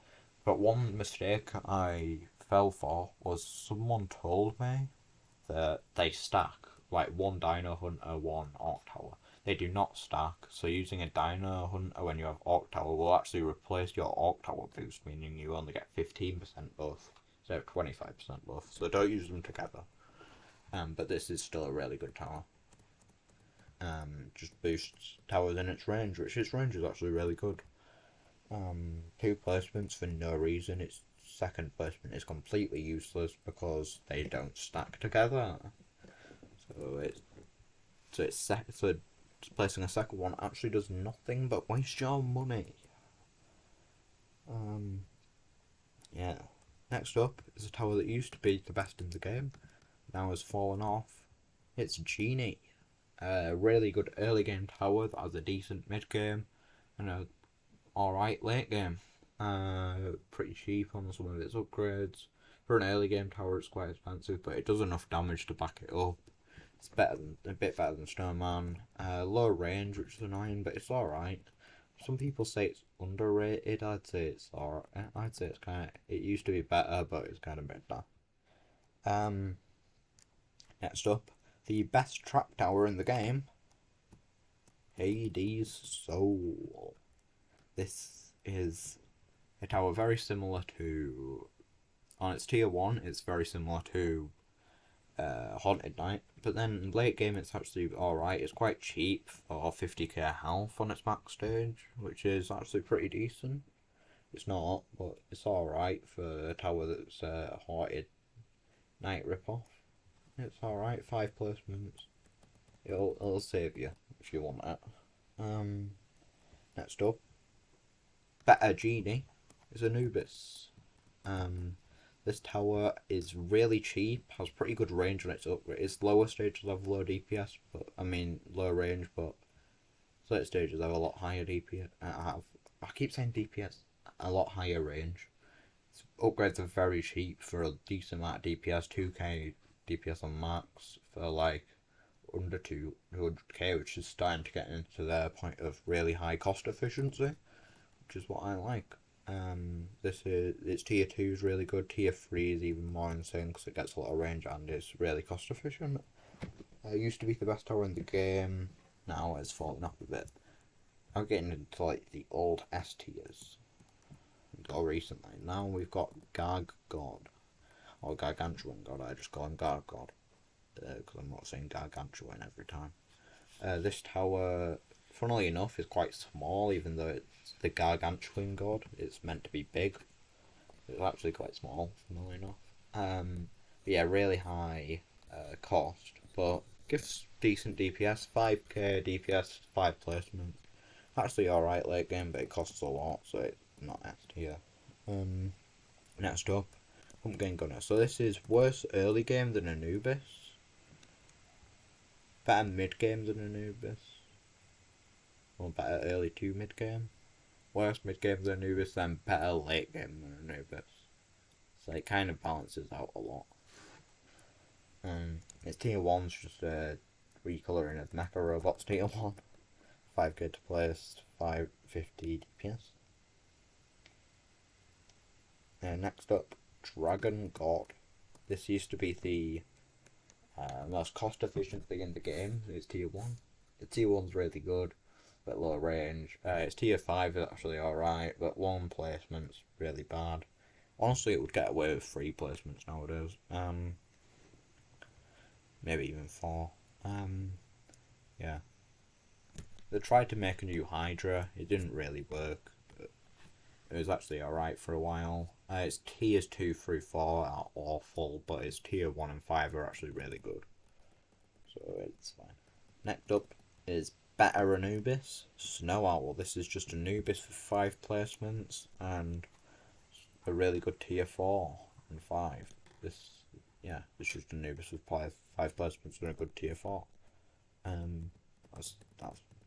But one mistake I fell for was someone told me that they stack like one Dino Hunter, one Orc Tower. They do not stack, so using a Dino Hunter when you have Orc Tower will actually replace your Orc Tower boost, meaning you only get 15% buff instead of 25% buff. So don't use them together. But this is still a really good tower. Just boosts towers in its range, which its range is actually really good. 2 placements for no reason. Its second placement is completely useless because they don't stack together. So placing a second one actually does nothing but waste your money. Yeah. Next up is a tower that used to be the best in the game, now has fallen off. It's Genie. A really good early game tower that has a decent mid game and a alright late game. Pretty cheap on some of its upgrades. For an early game tower it's quite expensive, but it does enough damage to back it up. It's a bit better than Snowman. Low range, which is annoying, but it's alright. Some people say it's underrated. I'd say it's alright. I'd say it used to be better, but it's kind of better. Next up, the best trap tower in the game, Hades Soul. This is a tower very similar to, on its tier 1, it's very similar to Haunted Knight, but then late game it's actually alright. It's quite cheap for 50k health on its max stage, which is actually pretty decent. It's not, but it's alright for a tower that's a Haunted Knight ripoff. It's alright, 5 placements. It'll save you if you want it. Next up, Better Genie is Anubis. This tower is really cheap, has pretty good range on its upgrade. Its lower stages have low DPS, low range, but later stages have a lot higher DPS. I keep saying DPS, a lot higher range. Its upgrades are very cheap for a decent amount of DPS, 2k DPS on max for like under 200k, which is starting to get into their point of really high cost efficiency, which is what I like. Its tier 2 is really good. Tier 3 is even more insane because it gets a lot of range and it's really cost efficient. It used to be the best tower in the game. Now it's fallen off a bit. I'm getting into like the old S tiers. Or recently. Now we've got Garg God. Or Gargantuan God. I just call him Garg God. Because I'm not saying Gargantuan every time. This tower, funnily enough, is quite small, even though it's the Gargantuan God. It's meant to be big. It's actually quite small, funnily enough. But yeah, really high cost, but gives decent DPS, 5k DPS, 5 placements. Actually alright late game, but it costs a lot, so it's not S tier. Next up, Pumpkin Gunner. So this is worse early game than Anubis. Better mid game than Anubis. Or better early to mid game. Worse mid game than Anubis, then better late game than Anubis. So it kind of balances out a lot. Its tier 1's just a recolouring of Mecha Robots tier 1. 5k to place, 550 DPS. Next up, Dragon God. This used to be the most cost efficient thing in the game. It's tier 1. The tier 1's really good, but low range. Its tier 5 is actually alright, but 1 placement's really bad. Honestly, it would get away with 3 placements nowadays. Maybe even 4. Yeah. they tried to make a new Hydra. It didn't really work. But it was actually alright for a while. Its tiers 2 through 4 are awful, but its tier 1 and 5 are actually really good. So it's fine. Next up is Better Anubis. Snow Owl. This is just Anubis with 5 placements and a really good tier 4 and 5. This is just Anubis with 5 placements and a good tier 4. That's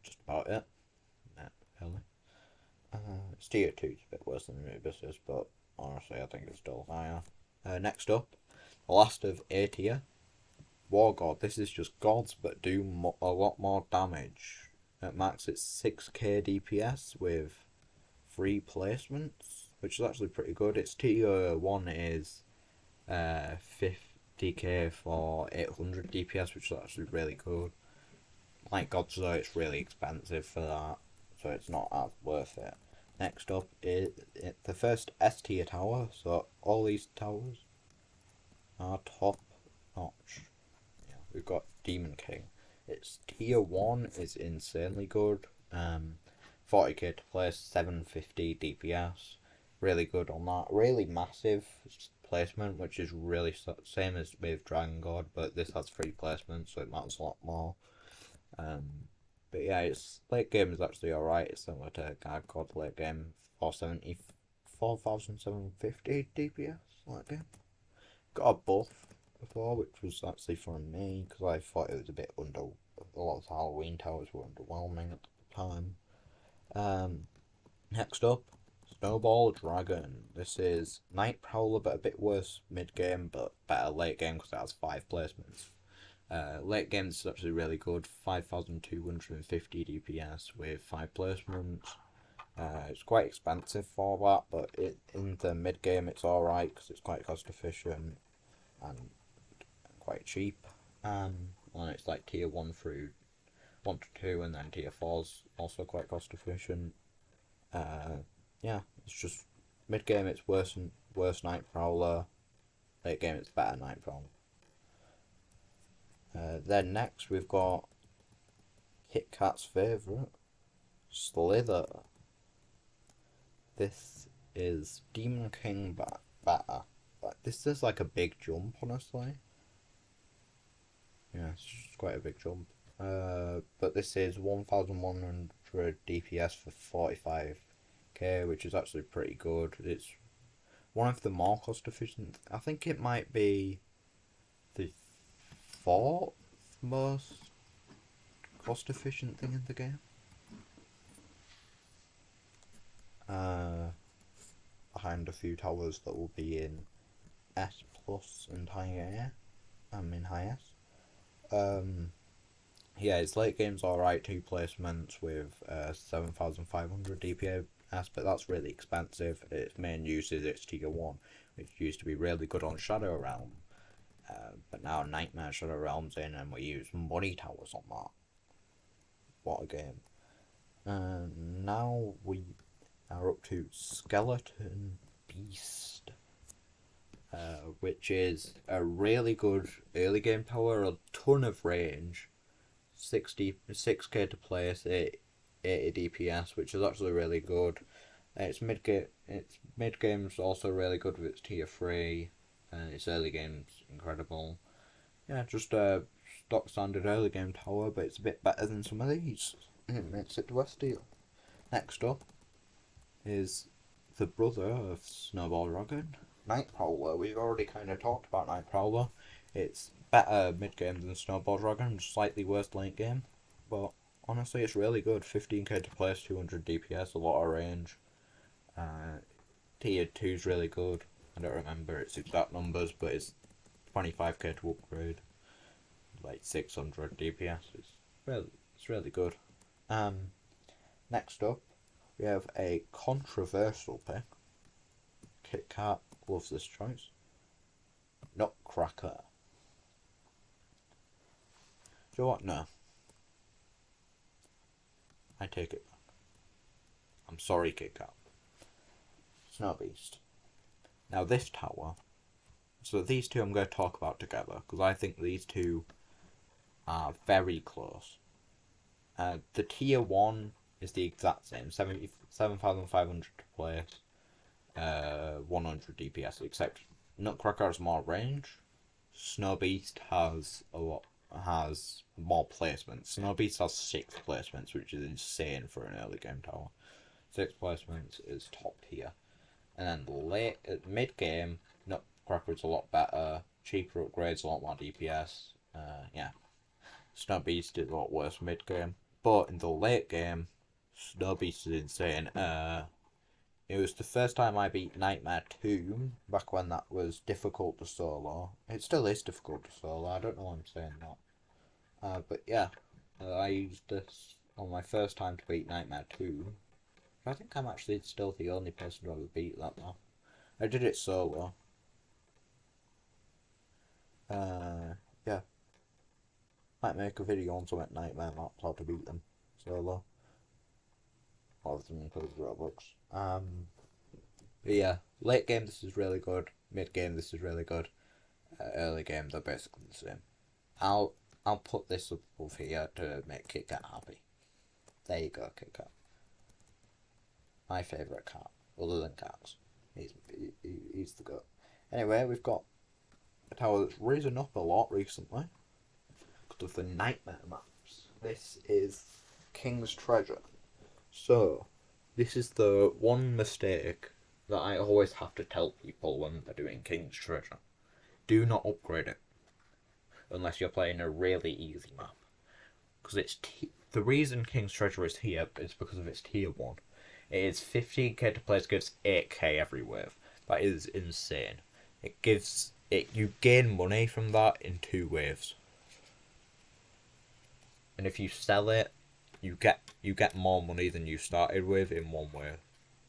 just about it. Yeah, really. It's tier 2 is a bit worse than Anubis is, but honestly I think it's still higher. Next up, the last of A tier, War God. This is just gods but do a lot more damage. At max it's 6k DPS with 3 placements, which is actually pretty good. Its tier 1 is 50k for 800 DPS, which is actually really good. Like gods though, it's really expensive for that, so it's not as worth it. Next up is the first S tier tower, so all these towers are top notch. Yeah, we've got Demon King. Its tier 1 is insanely good. 40k to place, 750 DPS. Really good on that. Really massive placement, which is really same as with Dragon God, but this has 3 placements, so it matters a lot more. But yeah, its late game is actually alright. It's similar to Guard God late game, 4,750 DPS late game. Got a buff before, which was actually from me, because I thought it was a bit a lot of the Halloween towers were underwhelming at the time. Next up, Snowball Dragon. This is Night Prowler, but a bit worse mid game, but better late game because it has 5 placements. Late game is actually really good, 5,250 DPS with 5 placements. It's quite expensive for that, but in the mid game it's alright because it's quite cost efficient and quite cheap. And it's like tier 1 through 1 to 2, and then tier 4's also quite cost efficient. Yeah, it's just mid game it's worse Night Prowler, late game it's better Night Prowler. Then next we've got Kit Kat's favourite, Slither. This is Demon King better. This is like a big jump, honestly. Yeah, it's just quite a big jump. But this is 1,100 DPS for 45k, which is actually pretty good. It's one of the more cost efficient. I think it might be the 4th most cost efficient thing in the game. Behind a few towers that will be in S plus and high A. I'm in high S. Yeah, its late game's alright, 2 placements with 7,500 DPS, but that's really expensive. Its main use is its tier 1, which used to be really good on Shadow Realm. But now Nightmare Shadow Realm's in and we use money towers on that. What a game. Now we are up to Skeleton Beast, which is a really good early game tower, a ton of range, 6k to place, 80 DPS, which is actually really good. Its mid game's also really good with its tier 3, and its early game's incredible. Yeah, just a stock standard early game tower, but it's a bit better than some of these. It makes it to S tier. Next up is the brother of Snowball Dragon, Night Prowler. We've already kind of talked about Night Prowler. It's better mid game than Snowball Dragon, slightly worse late game, but honestly it's really good. 15k to place, 200 DPS, a lot of range. Tier 2's really good. I don't remember its exact numbers, but it's 25k to upgrade, like 600 DPS. It's really good. Next up, we have a controversial pick. Kit Kat loves this choice. Nutcracker. Do you know what? No. I take it back. I'm sorry, Kit Kat. Snow Beast. Now this tower, so these two I'm going to talk about together, because I think these two are very close. The tier 1 is the exact same, 7,500 to place, 100 DPS, except Nutcracker has more range. Snow Beast has more placements. Snow Beast has 6 placements, which is insane for an early game tower. 6 placements is top tier. And then mid game, Nutcracker is a lot better, cheaper upgrades, a lot more DPS. Yeah. Snow Beast is a lot worse mid game. But in the late game, Snow Beast is insane. It was the first time I beat Nightmare Tomb, back when that was difficult to solo. It still is difficult to solo, I don't know why I'm saying that. But yeah, I used this on my first time to beat Nightmare Tomb. I think I'm actually still the only person to ever beat that now. I did it solo. Yeah. Might make a video on some Nightmare maps, how to beat them solo. A lot of them include Robux. But yeah, late game this is really good. Mid game this is really good. Early game they're basically the same. I'll put this above here to make KitKat happy. There you go, KitKat. My favourite cat, other than cats. He's the goat. Anyway, we've got a tower that's risen up a lot recently because of the Nightmare maps. This is King's Treasure. So, this is the one mistake that I always have to tell people when they're doing King's Treasure. Do not upgrade it unless you're playing a really easy map. Because the reason King's Treasure is here is because of its tier 1. It is 15k to place, gives 8k every wave. That is insane. You gain money from that in 2 waves. And if you sell it, you get more money than you started with in 1 wave.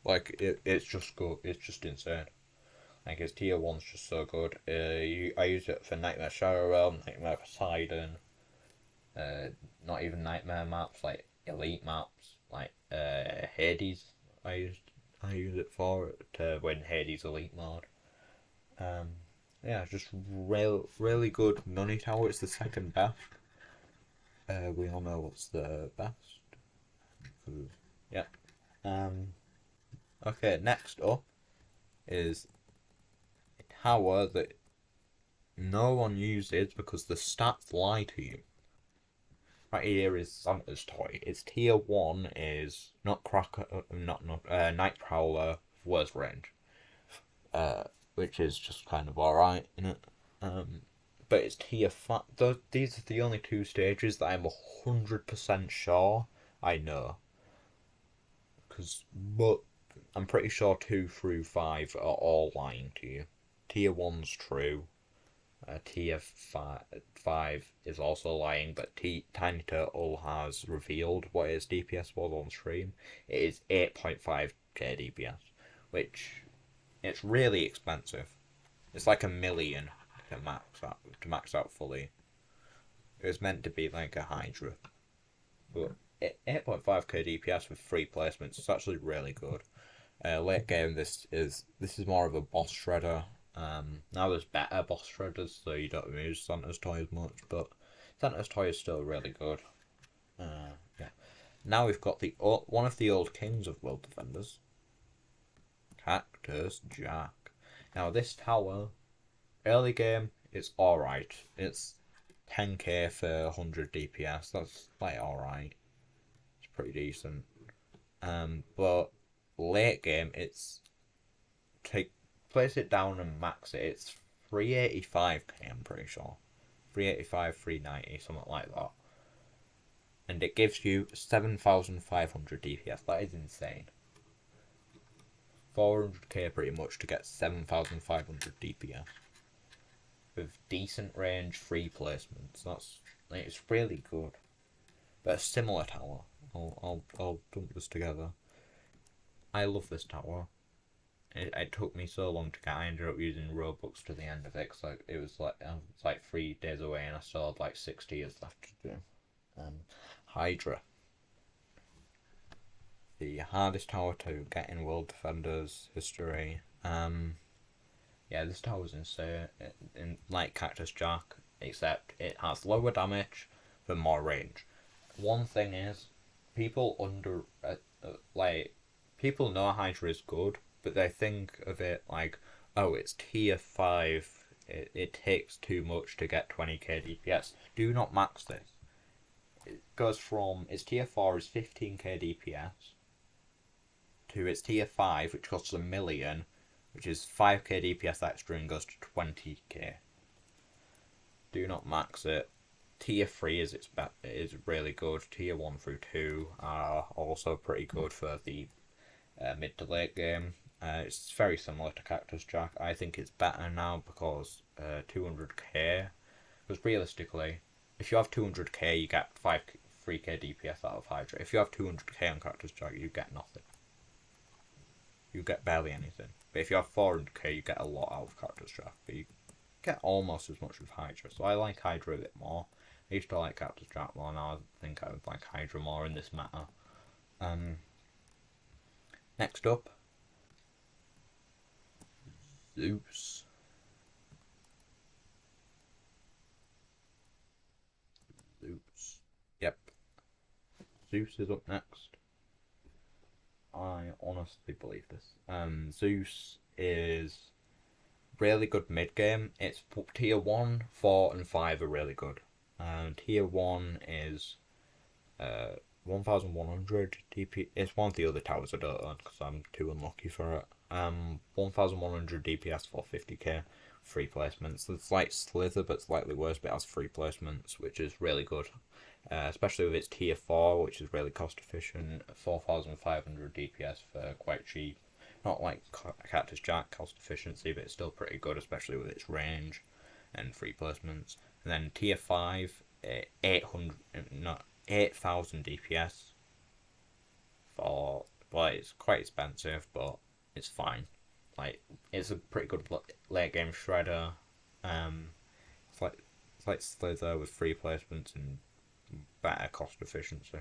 Like it's just good. It's just insane. Like his tier 1's just so good. I use it for Nightmare Shadow Realm, Nightmare Poseidon. Not even Nightmare maps, like Elite maps, like Hades. I use it for to win Hades Elite mode. Yeah, just really good money tower. It's the second best. We all know what's the best. Yeah. Okay, next up is a tower that no one uses because the stats lie to you. Right here is Santa's toy. Its tier 1 is Night Prowler, worst range. Which is just kind of alright, innit? But it's tier 5. These are the only 2 stages that I'm 100% sure I know. But I'm pretty sure 2 through 5 are all lying to you. Tier 1's true. Tier 5 is also lying, but Tiny Turtle has revealed what his DPS was on stream. It is 8.5k DPS, which it's really expensive. It's like $1 million to max out fully. It was meant to be like a Hydra, but 8.5k DPS with 3 placements is actually really good. Late game, this is more of a boss shredder. Now there's better boss shredders, so you don't use Santa's toy as much, but Santa's toy is still really good. Yeah. Now we've got one of the old kings of World Defenders, Cactus Jack. Now this tower, early game, it's alright. It's 10k for 100 DPS. That's like alright. It's pretty decent. But late game, it's place it down and max it. It's 385k. I'm pretty sure, 385, 390, something like that. And it gives you 7,500 DPS. That is insane. 400k pretty much to get 7,500 DPS with decent range, 3 placements. It's really good. But a similar tower. I'll dump this together. I love this tower. It took me so long to get. I ended up using Robux to the end of it because it was like 3 days away, and I still had like 60 years left to do. Hydra. The hardest tower to get in World Defenders history. Yeah, this tower's insane. Like Cactus Jack, except it has lower damage but more range. one thing is, people like people know Hydra is good, but they think of it like, oh, it's tier 5. It takes too much to get 20k DPS. Do not max this. It goes from its tier 4 is 15k DPS to its tier 5, which costs a million, which is 5k DPS extra and goes to 20k. Do not max it. Tier 3 is really good. Tier 1 through 2 are also pretty good for the mid to late game. It's very similar to Cactus Jack. I think it's better now because 200k. Because realistically, if you have 200k, you get 3k DPS out of Hydra. If you have 200k on Cactus Jack, you get nothing. You get barely anything. But if you have 400k, you get a lot out of Cactus Jack. But you get almost as much with Hydra. So I like Hydra a bit more. I used to like Cactus Jack more. Now I think I would like Hydra more in this matter. Next up, Zeus. Yep. Zeus is up next. I honestly believe this. Zeus is really good mid game. It's tier 1, 4, and 5 are really good. Tier 1 is 1100 DP. It's one of the other towers I don't own because I'm too unlucky for it. 1100 DPS for 50k. 3 placements. It's like Slither, but slightly worse, but it has 3 placements, which is really good. Especially with its tier 4, which is really cost efficient. 4500 DPS for quite cheap. Not like Cactus Jack cost efficiency, but it's still pretty good, especially with its range and 3 placements. And then tier 5, 8,000 DPS for, well, it's quite expensive, but it's fine. Like, it's a pretty good late game shredder. It's like Slither with 3 placements and better cost efficiency.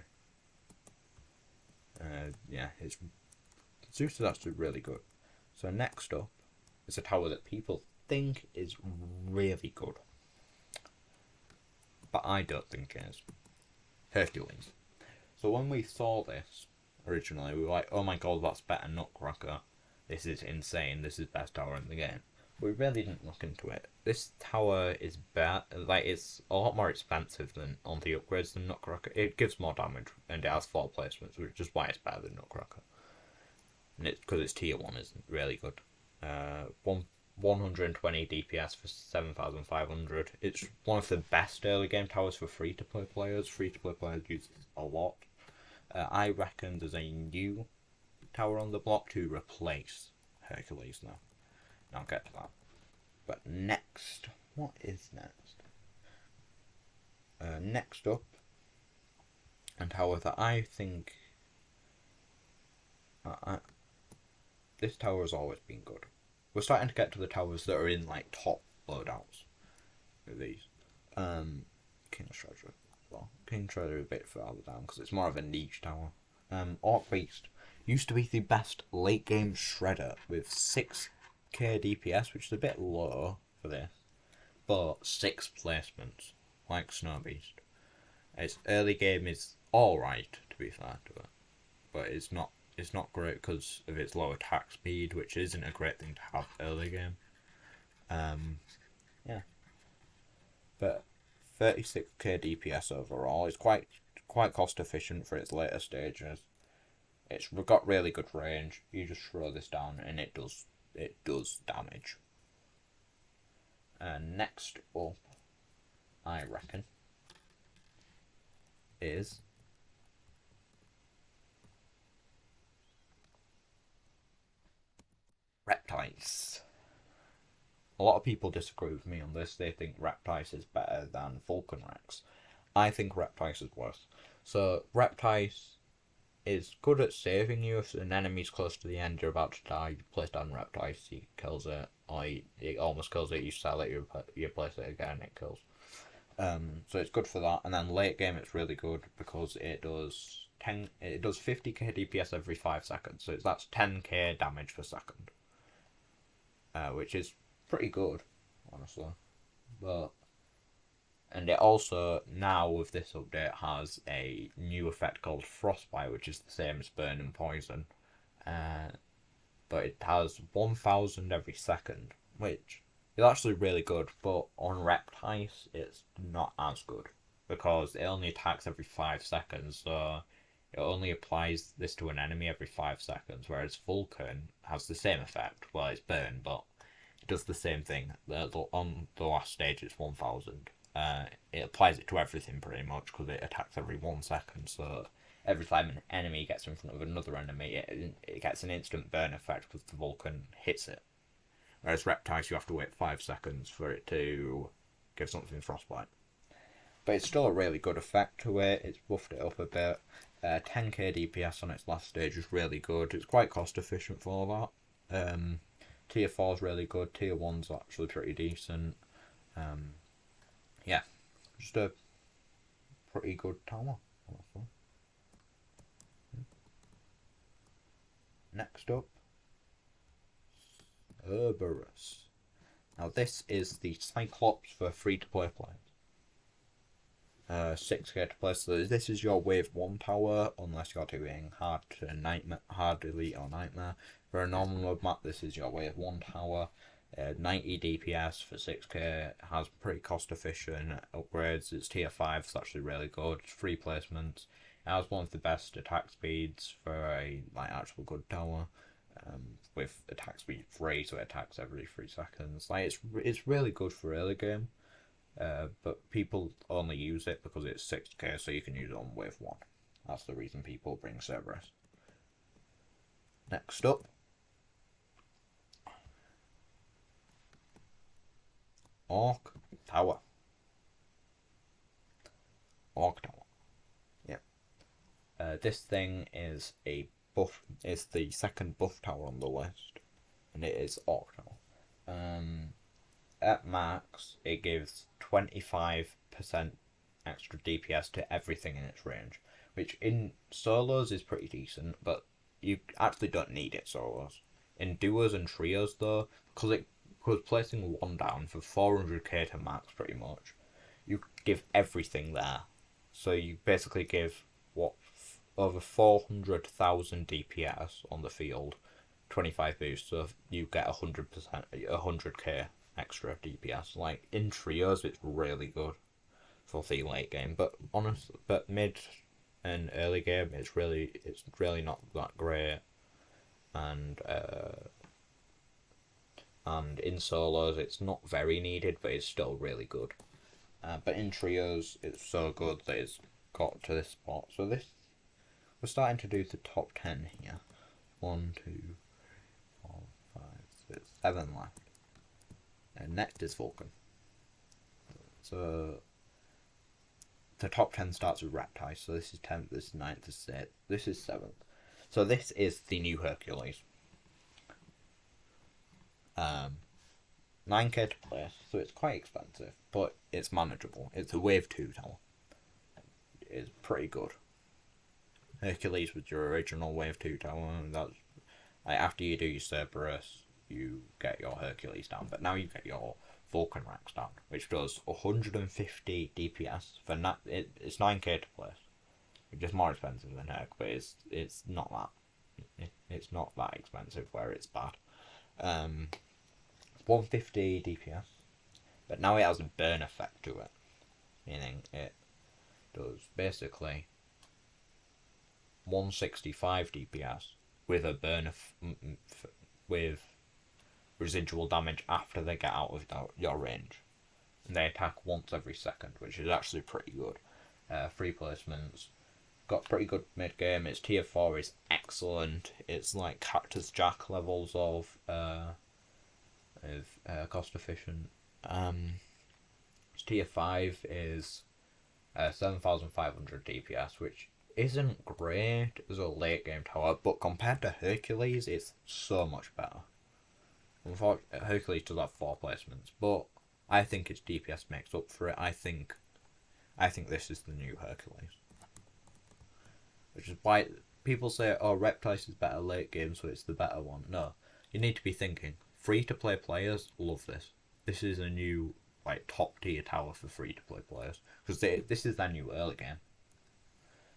Yeah, Zeus is actually really good. So next up is a tower that people think is really good, but I don't think it is. Hercules. So when we saw this originally, we were like, oh my god, that's better Nutcracker. This is insane. This is best tower in the game. We really didn't look into it. This tower is bad. Like, it's a lot more expensive than on the upgrades than Nutcracker. It gives more damage and it has 4 placements, which is why it's better than Nutcracker. And it's because its tier 1 is really good. 120 DPS for 7,500. It's one of the best early game towers for free to play players. Free to play players use it a lot. I reckon there's a new tower on the block to replace Hercules now. I'll get to that. But next, what is next? Next up, and tower that I think this tower has always been good. We're starting to get to the towers that are in like top loadouts. With these, King's Treasure. Well, King's Treasure is a bit further down because it's more of a niche tower. Orc Beast used to be the best late game shredder with 6k DPS, which is a bit low for this, but 6 placements like Snow Beast. Its early game is alright, to be fair to it, but it's not great because of its low attack speed, which isn't a great thing to have early game. Yeah, but 36k DPS overall is quite cost efficient for its later stages. It's got really good range. You just throw this down and it does damage. Next up, I reckon, is Reptice. A lot of people disagree with me on this. They think Reptice is better than Vulcanrex. I think Reptice is worse. So Reptice is good at saving you if an enemy's close to the end, you're about to die, you place down Reptice, he kills it, or it almost kills it, you sell it, you place it again, it kills. So it's good for that, and then late game it's really good because it does 50k DPS every 5 seconds, so that's 10k damage per second. Which is pretty good, honestly. And And it also, now with this update, has a new effect called Frostbite, which is the same as Burn and Poison. But it has 1000 every second, which is actually really good, but on Reptice, it's not as good, because it only attacks every 5 seconds, so it only applies this to an enemy every 5 seconds, whereas Vulcan has the same effect. Well, it's Burn, but it does the same thing. On the last stage, it's 1000. It applies it to everything pretty much, because it attacks every 1 second, so every time an enemy gets in front of another enemy, it gets an instant burn effect because the Vulcan hits it. Whereas Reptice, you have to wait 5 seconds for it to give something Frostbite. But it's still a really good effect to it. It's buffed it up a bit. 10k DPS on its last stage is really good. It's quite cost efficient for that. Tier 4 is really good. Tier 1's actually pretty decent. Yeah, just a pretty good tower. Also. Next up, Cerberus. Now this is the Cyclops for free-to-play players. 6k to play, so this is your Wave 1 tower, unless you're doing hard elite or nightmare. For a normal mode map, this is your Wave 1 tower. 90 DPS for 6k, has pretty cost efficient upgrades. It's tier 5, it's actually really good. Free placements. It has one of the best attack speeds for a actual good tower. With attack speed 3, so it attacks every 3 seconds. It's really good for early game. But people only use it because it's 6k, so you can use it on Wave 1. That's the reason people bring Cerberus. Next up, Orc Tower. Orc Tower. Yeah. This thing is a buff. It's the second buff tower on the list, and it is Orc Tower. At max, it gives 25% extra DPS to everything in its range, which in solos is pretty decent, but you actually don't need it solos. In duos and trios though, because placing one down for 400k to max pretty much, you give everything there. So you basically give over 400,000 DPS on the field, 25 boost, so you get 100k extra DPS. In trios, it's really good for the late game, but mid and early game, it's really not that great. And in solos, it's not very needed, but it's still really good. But in trios, it's so good that it's got to this spot. So we're starting to do the top 10 here. 1, 2, 4, 5, 6, 7 left. And next is Vulcan. So the top 10 starts with Reptice. So this is 10th, this is 9th, this is 8th, this is 7th. So this is the new Hercules. 9k to place, so it's quite expensive, but it's manageable. It's a Wave 2 tower. It's pretty good. Hercules was your original Wave 2 tower, and that's after you do your Cerberus, you get your Hercules down, but now you get your Vulcan Rex down, which does 150 DPS for it's 9k to place, which is more expensive than Herc, but it's not that expensive where it's bad. 150 DPS, but now it has a burn effect to it, meaning it does basically 165 DPS with a burn with residual damage after they get out of your range, and they attack once every second, which is actually pretty good. Free placements, got pretty good mid game. Its tier 4 is excellent. It's like Cactus Jack levels of cost efficient. Its tier 5 is 7,500 DPS, which isn't great as a late game tower, but compared to Hercules, it's so much better. Unfortunately, Hercules does have 4 placements, but I think its DPS makes up for it. I think this is the new Hercules, which is why people say, "Oh, Reptice is better late game, so it's the better one." No, you need to be thinking. Free to play players love this. This is a new like top tier tower for free to play players, because this is their new early game.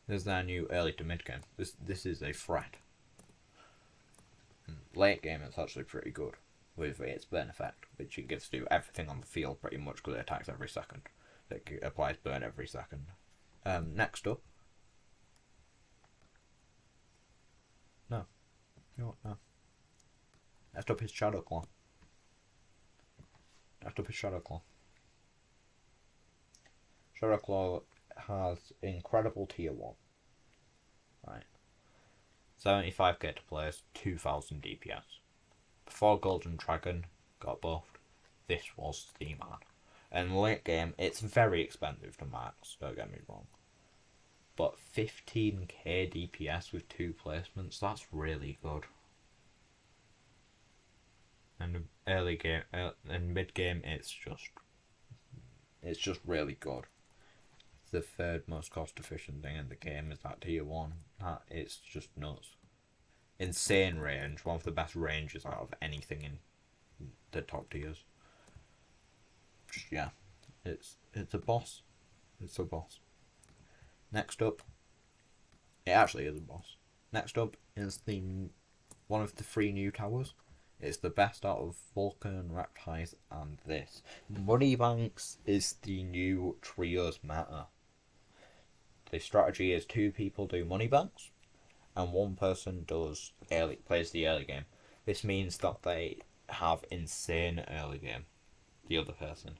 This is their new early to mid game. This is a threat. Late game, it's actually pretty good with its burn effect, which it gives to everything on the field pretty much because it attacks every second. It applies burn every second. Next up. No. You know what? No. Next up is Shadowclaw. Shadowclaw has incredible tier 1. Right. 75k to players, 2000 DPS. Before Golden Dragon got buffed, this was the man. And late game, it's very expensive to max, don't get me wrong. But 15k DPS with 2 placements, that's really good. And early game and mid game, it's just really good. The third most cost efficient thing in the game is that tier 1. It's just nuts. Insane range, one of the best ranges out of anything in the top tiers. Yeah, it's a boss. It's a boss. Next up, it actually is a boss. Next up is one of the 3 new towers. It's the best out of Vulcan, Reptiles, and this. Moneybanks is the new trios meta. The strategy is 2 people do Moneybanks, and 1 person plays the early game. This means that they have insane early game, the other person.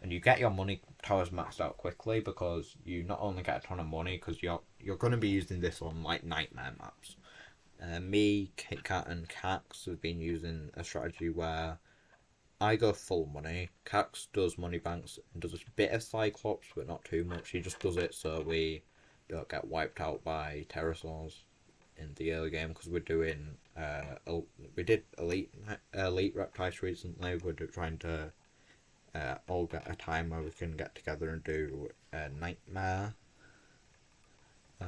And you get your money towers maxed out quickly because you not only get a ton of money, because you're going to be using this on like nightmare maps. Me, KitKat, and Cax have been using a strategy where I go full money. Cax does money banks and does a bit of Cyclops, but not too much. He just does it so we don't get wiped out by pterosaurs in the early game, because we're doing we did elite reptiles recently. We're trying to all get a time where we can get together and do a nightmare. But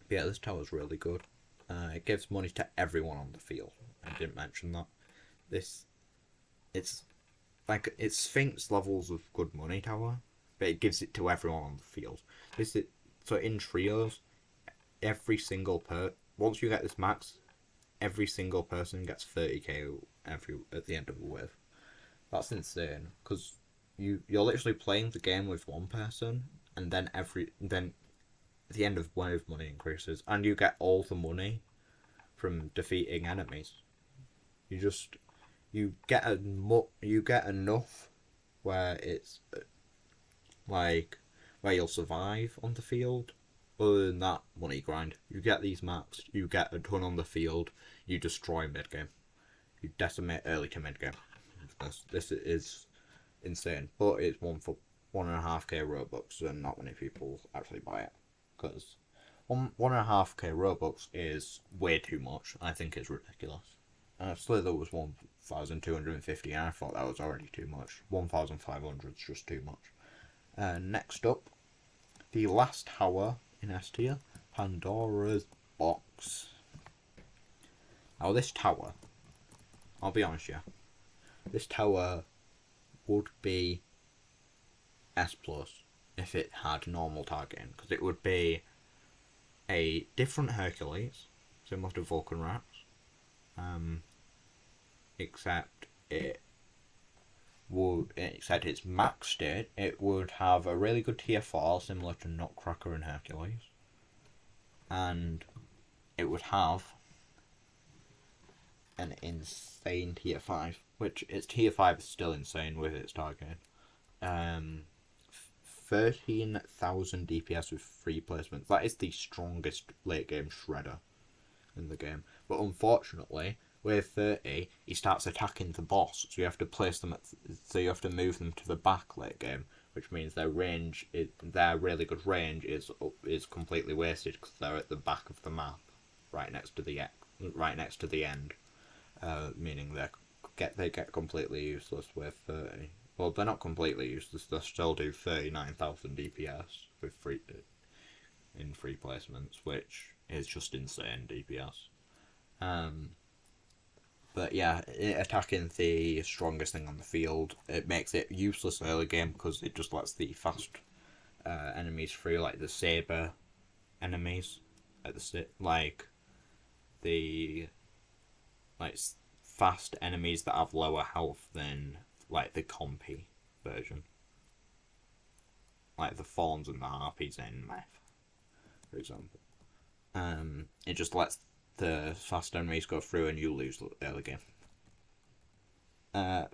yeah, this tower's really good. It gives money to everyone on the field. I didn't mention that. It's Sphinx levels of good money tower, but it gives it to everyone on the field. So in trios, once you get this max, every single person gets 30k at the end of a wave. That's insane, because you're literally playing the game with 1 person, and then at the end of wave money increases, and you get all the money from defeating enemies. You get enough where it's like where you'll survive on the field. Other than that, money grind. You get these maps, you get a ton on the field, you destroy mid game, you decimate early to mid game. This is insane, but it's 1.5k Robux, and not many people actually buy it, because 1.5k Robux is way too much. I think it's ridiculous. Slither was 1,250, and I thought that was already too much. 1,500 is just too much. Next up, the last tower in S tier, Pandora's Box. Now this tower, I'll be honest, yeah, this tower would be S+ if it had normal targeting, because it would be a different Hercules, similar to Vulcan Rex, except it's maxed it. It would have a really good tier 4, similar to Nutcracker and Hercules, and it would have an insane tier 5, which its tier 5 is still insane with its targeting. 13,000 DPS with 3 placements. That is the strongest late game shredder in the game. But unfortunately, with 30, he starts attacking the boss, so you have to place them so you have to move them to the back late game, which means their really good range is completely wasted because they're at the back of the map, right next to the end, meaning they get completely useless with 30. Well, they're not completely useless. They still do 39,000 DPS with free placements, which is just insane DPS. But yeah, attacking the strongest thing on the field, it makes it useless early game because it just lets the fast enemies through, like the saber enemies, like the like fast enemies that have lower health than like the compy version, like the fawns and the harpies in Meth, for example. It just lets the fast enemies go through and you lose early game.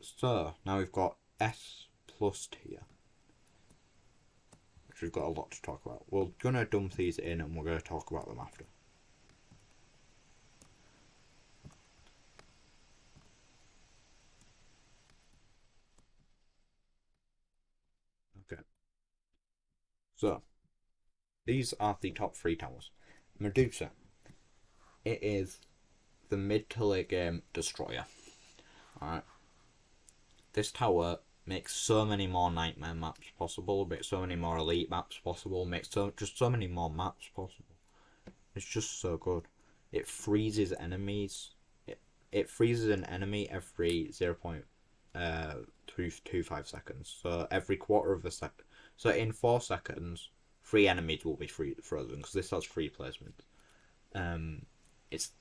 So now we've got S plus tier, which we've got a lot to talk about. We're gonna dump these in and we're gonna talk about them after. Okay. So these are the top 3 towers. Medusa. It is the mid to late game destroyer. Alright. This tower makes so many more nightmare maps possible, makes so many more elite maps possible, makes so many more maps possible. It's just so good. It freezes enemies. It freezes an enemy every 0.225 seconds. So every quarter of a second. So in 4 seconds, 3 enemies will be frozen because this has free placement. Its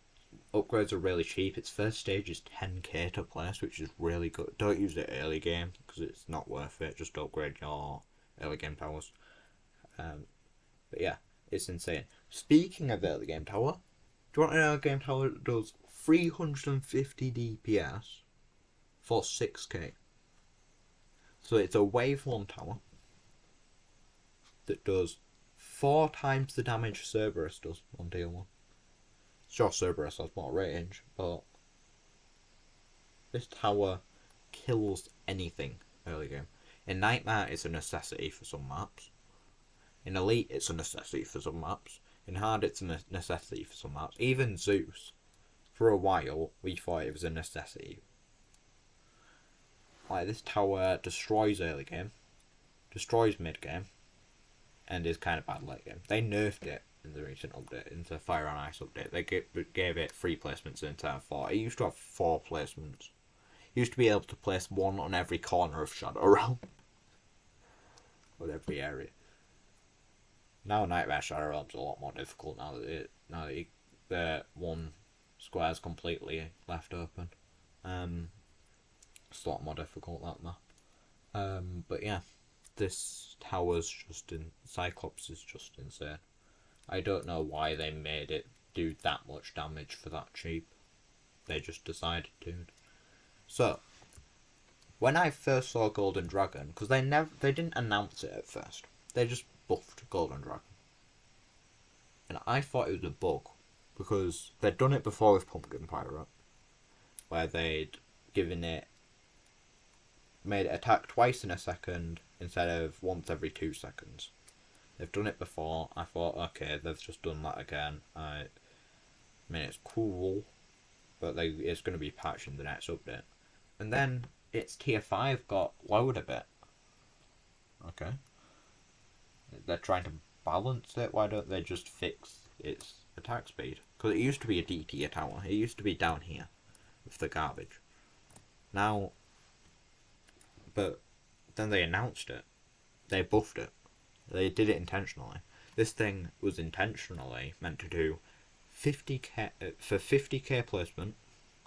upgrades are really cheap. Its first stage is 10k to place, which is really good. Don't use it early game because it's not worth it. Just upgrade your early game towers. But yeah, it's insane. Speaking of early game tower, do you want an early game tower that does 350 DPS for 6k? So it's a wave 1 tower that does 4 times the damage Cerberus does on tier 1. Sure, Cerberus has more range, but this tower kills anything early game. In Nightmare, it's a necessity for some maps. In Elite, it's a necessity for some maps. In Hard, it's a necessity for some maps. Even Zeus, for a while, we thought it was a necessity. Like, this tower destroys early game, destroys mid game, and is kind of bad late game. They nerfed it in the recent update, into Fire and Ice update. They gave it 3 placements instead of 4. It used to have 4 placements. You used to be able to place 1 on every corner of Shadow Realm. Or every area. Now Nightmare Shadow Realm's a lot more difficult now that the one square's completely left open. It's a lot more difficult, that map. But yeah, this tower's just in Cyclops is just insane. I don't know why they made it do that much damage for that cheap. They just decided to. So, when I first saw Golden Dragon, because they didn't announce it at first. They just buffed Golden Dragon. And I thought it was a bug, because they'd done it before with Pumpkin Pirate, where they'd made it attack twice in a second instead of once every 2 seconds. They've done it before. I thought, okay, they've just done that again. I mean, it's cool, but it's going to be patched in the next update. And then its tier 5 got lowered a bit. Okay. They're trying to balance it. Why don't they just fix its attack speed? Because it used to be a D tier tower. It used to be down here with the garbage. Now, but then they announced it. They buffed it. They did it intentionally. This thing was intentionally meant to do 50k for 50k placement,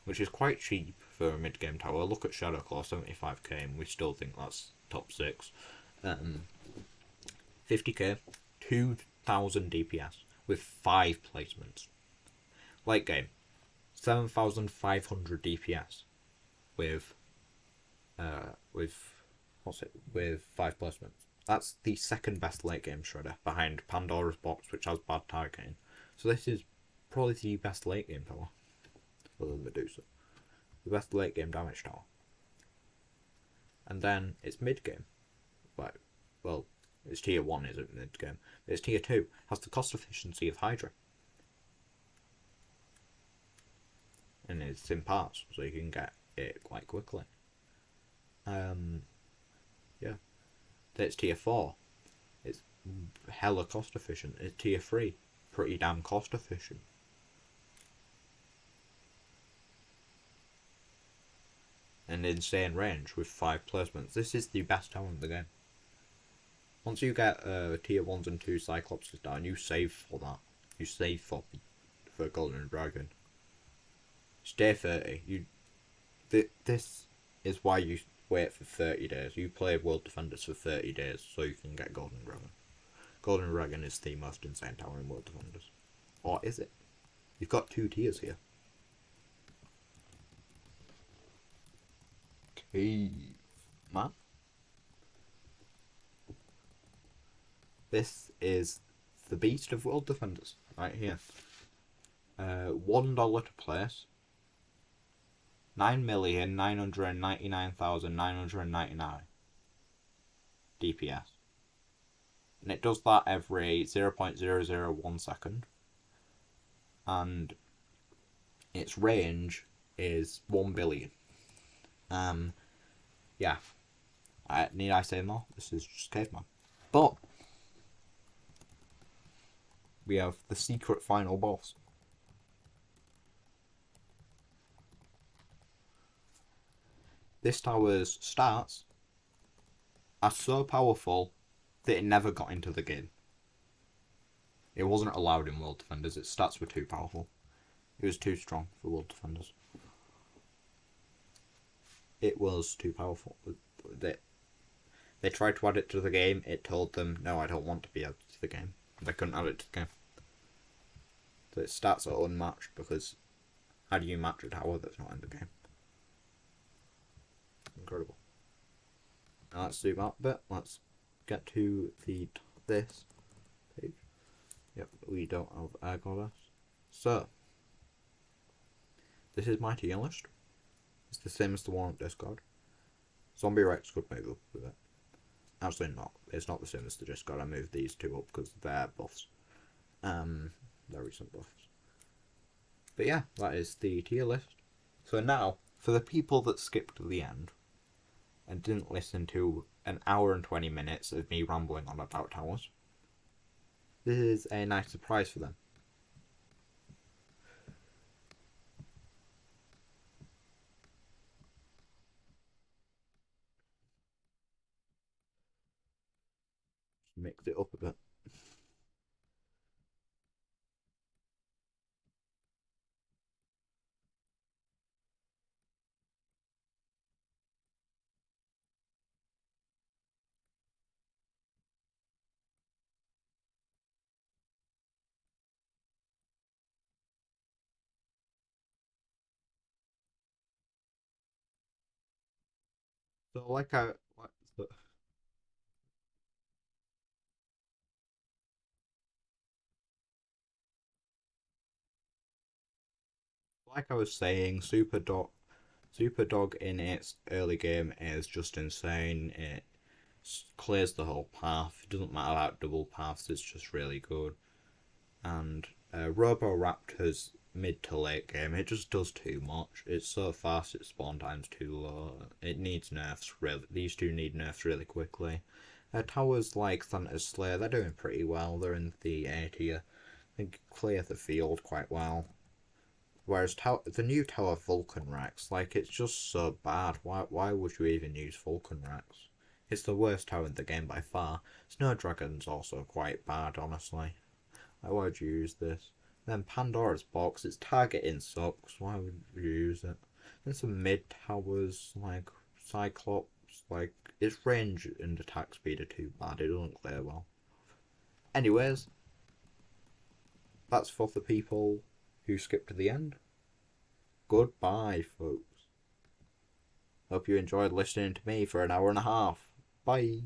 which is quite cheap for a mid game tower. Look at Shadowclaw, 75k, and we still think that's top 6. 50k, 2000 DPS with 5 placements. Late game, 7,500 DPS with 5 placements. That's the second best late game shredder behind Pandora's Box, which has bad targeting. So this is probably the best late game tower, other than Medusa. The best late game damage tower. And then it's mid game. Well, it's tier 1 isn't mid game. It's tier 2. Has the cost efficiency of Hydra. And it's in parts, so you can get it quite quickly. Yeah. It's tier 4. It's hella cost efficient. It's tier 3. Pretty damn cost efficient. an insane range with 5 placements. This is the best tower in the game. Once you get tier 1s and 2 Cyclopses down, you save for that. You save for Golden Dragon. Stay 30. This is why you wait for 30 days. You play World Defenders for 30 days so you can get Golden Dragon. Golden Dragon is the most insane tower in World Defenders. Or is it? You've got 2 tiers here. Cave Man. This is the beast of World Defenders right here. $1 to place. 9,999,999 DPS. And it does that every 0.001 second. And its range is 1 billion. Yeah. Need I say more? This is just Caveman. But we have the secret final boss. This tower's stats are so powerful that it never got into the game. It wasn't allowed in World Defenders. Its stats were too powerful. It was too strong for World Defenders. It was too powerful. They tried to add it to the game. It told them, no, I don't want to be added to the game. They couldn't add it to the game. So its stats are unmatched because how do you match a tower that's not in the game? Incredible. Now let's zoom out a bit. Let's get to this page. Yep, we don't have Air Goddess. So, this is my tier list. It's the same as the one on Discord. Zombie Rex could move up with it. Actually not. It's not the same as the Discord. I moved these 2 up because they're buffs. They're recent buffs. But yeah, that is the tier list. So now, for the people that skipped to the end and didn't listen to an hour and 20 minutes of me rambling on about towers, this is a nice surprise for them. Mix it up a bit. So like I was saying, Superdog in its early game is just insane. It clears the whole path. It doesn't matter about double paths. It's just really good. And Roboraptor's mid to late game, it just does too much. It's so fast, its spawn time's too low. It needs nerfs. Really, these 2 need nerfs really quickly. Towers like Thanatos Slayer, they're doing pretty well. They're in the A tier. They clear the field quite well. Whereas the new tower Vulcan Rex, like, it's just so bad. Why would you even use Vulcan Rex? It's the worst tower in the game by far. Snow Dragon's also quite bad, honestly. Why would you use this? Then Pandora's Box, its targeting sucks. Why would you use it? Then some mid towers like Cyclops, like its range and attack speed are too bad. It doesn't clear well. Anyways, that's for the people who skipped to the end. Goodbye, folks. Hope you enjoyed listening to me for an hour and a half. Bye.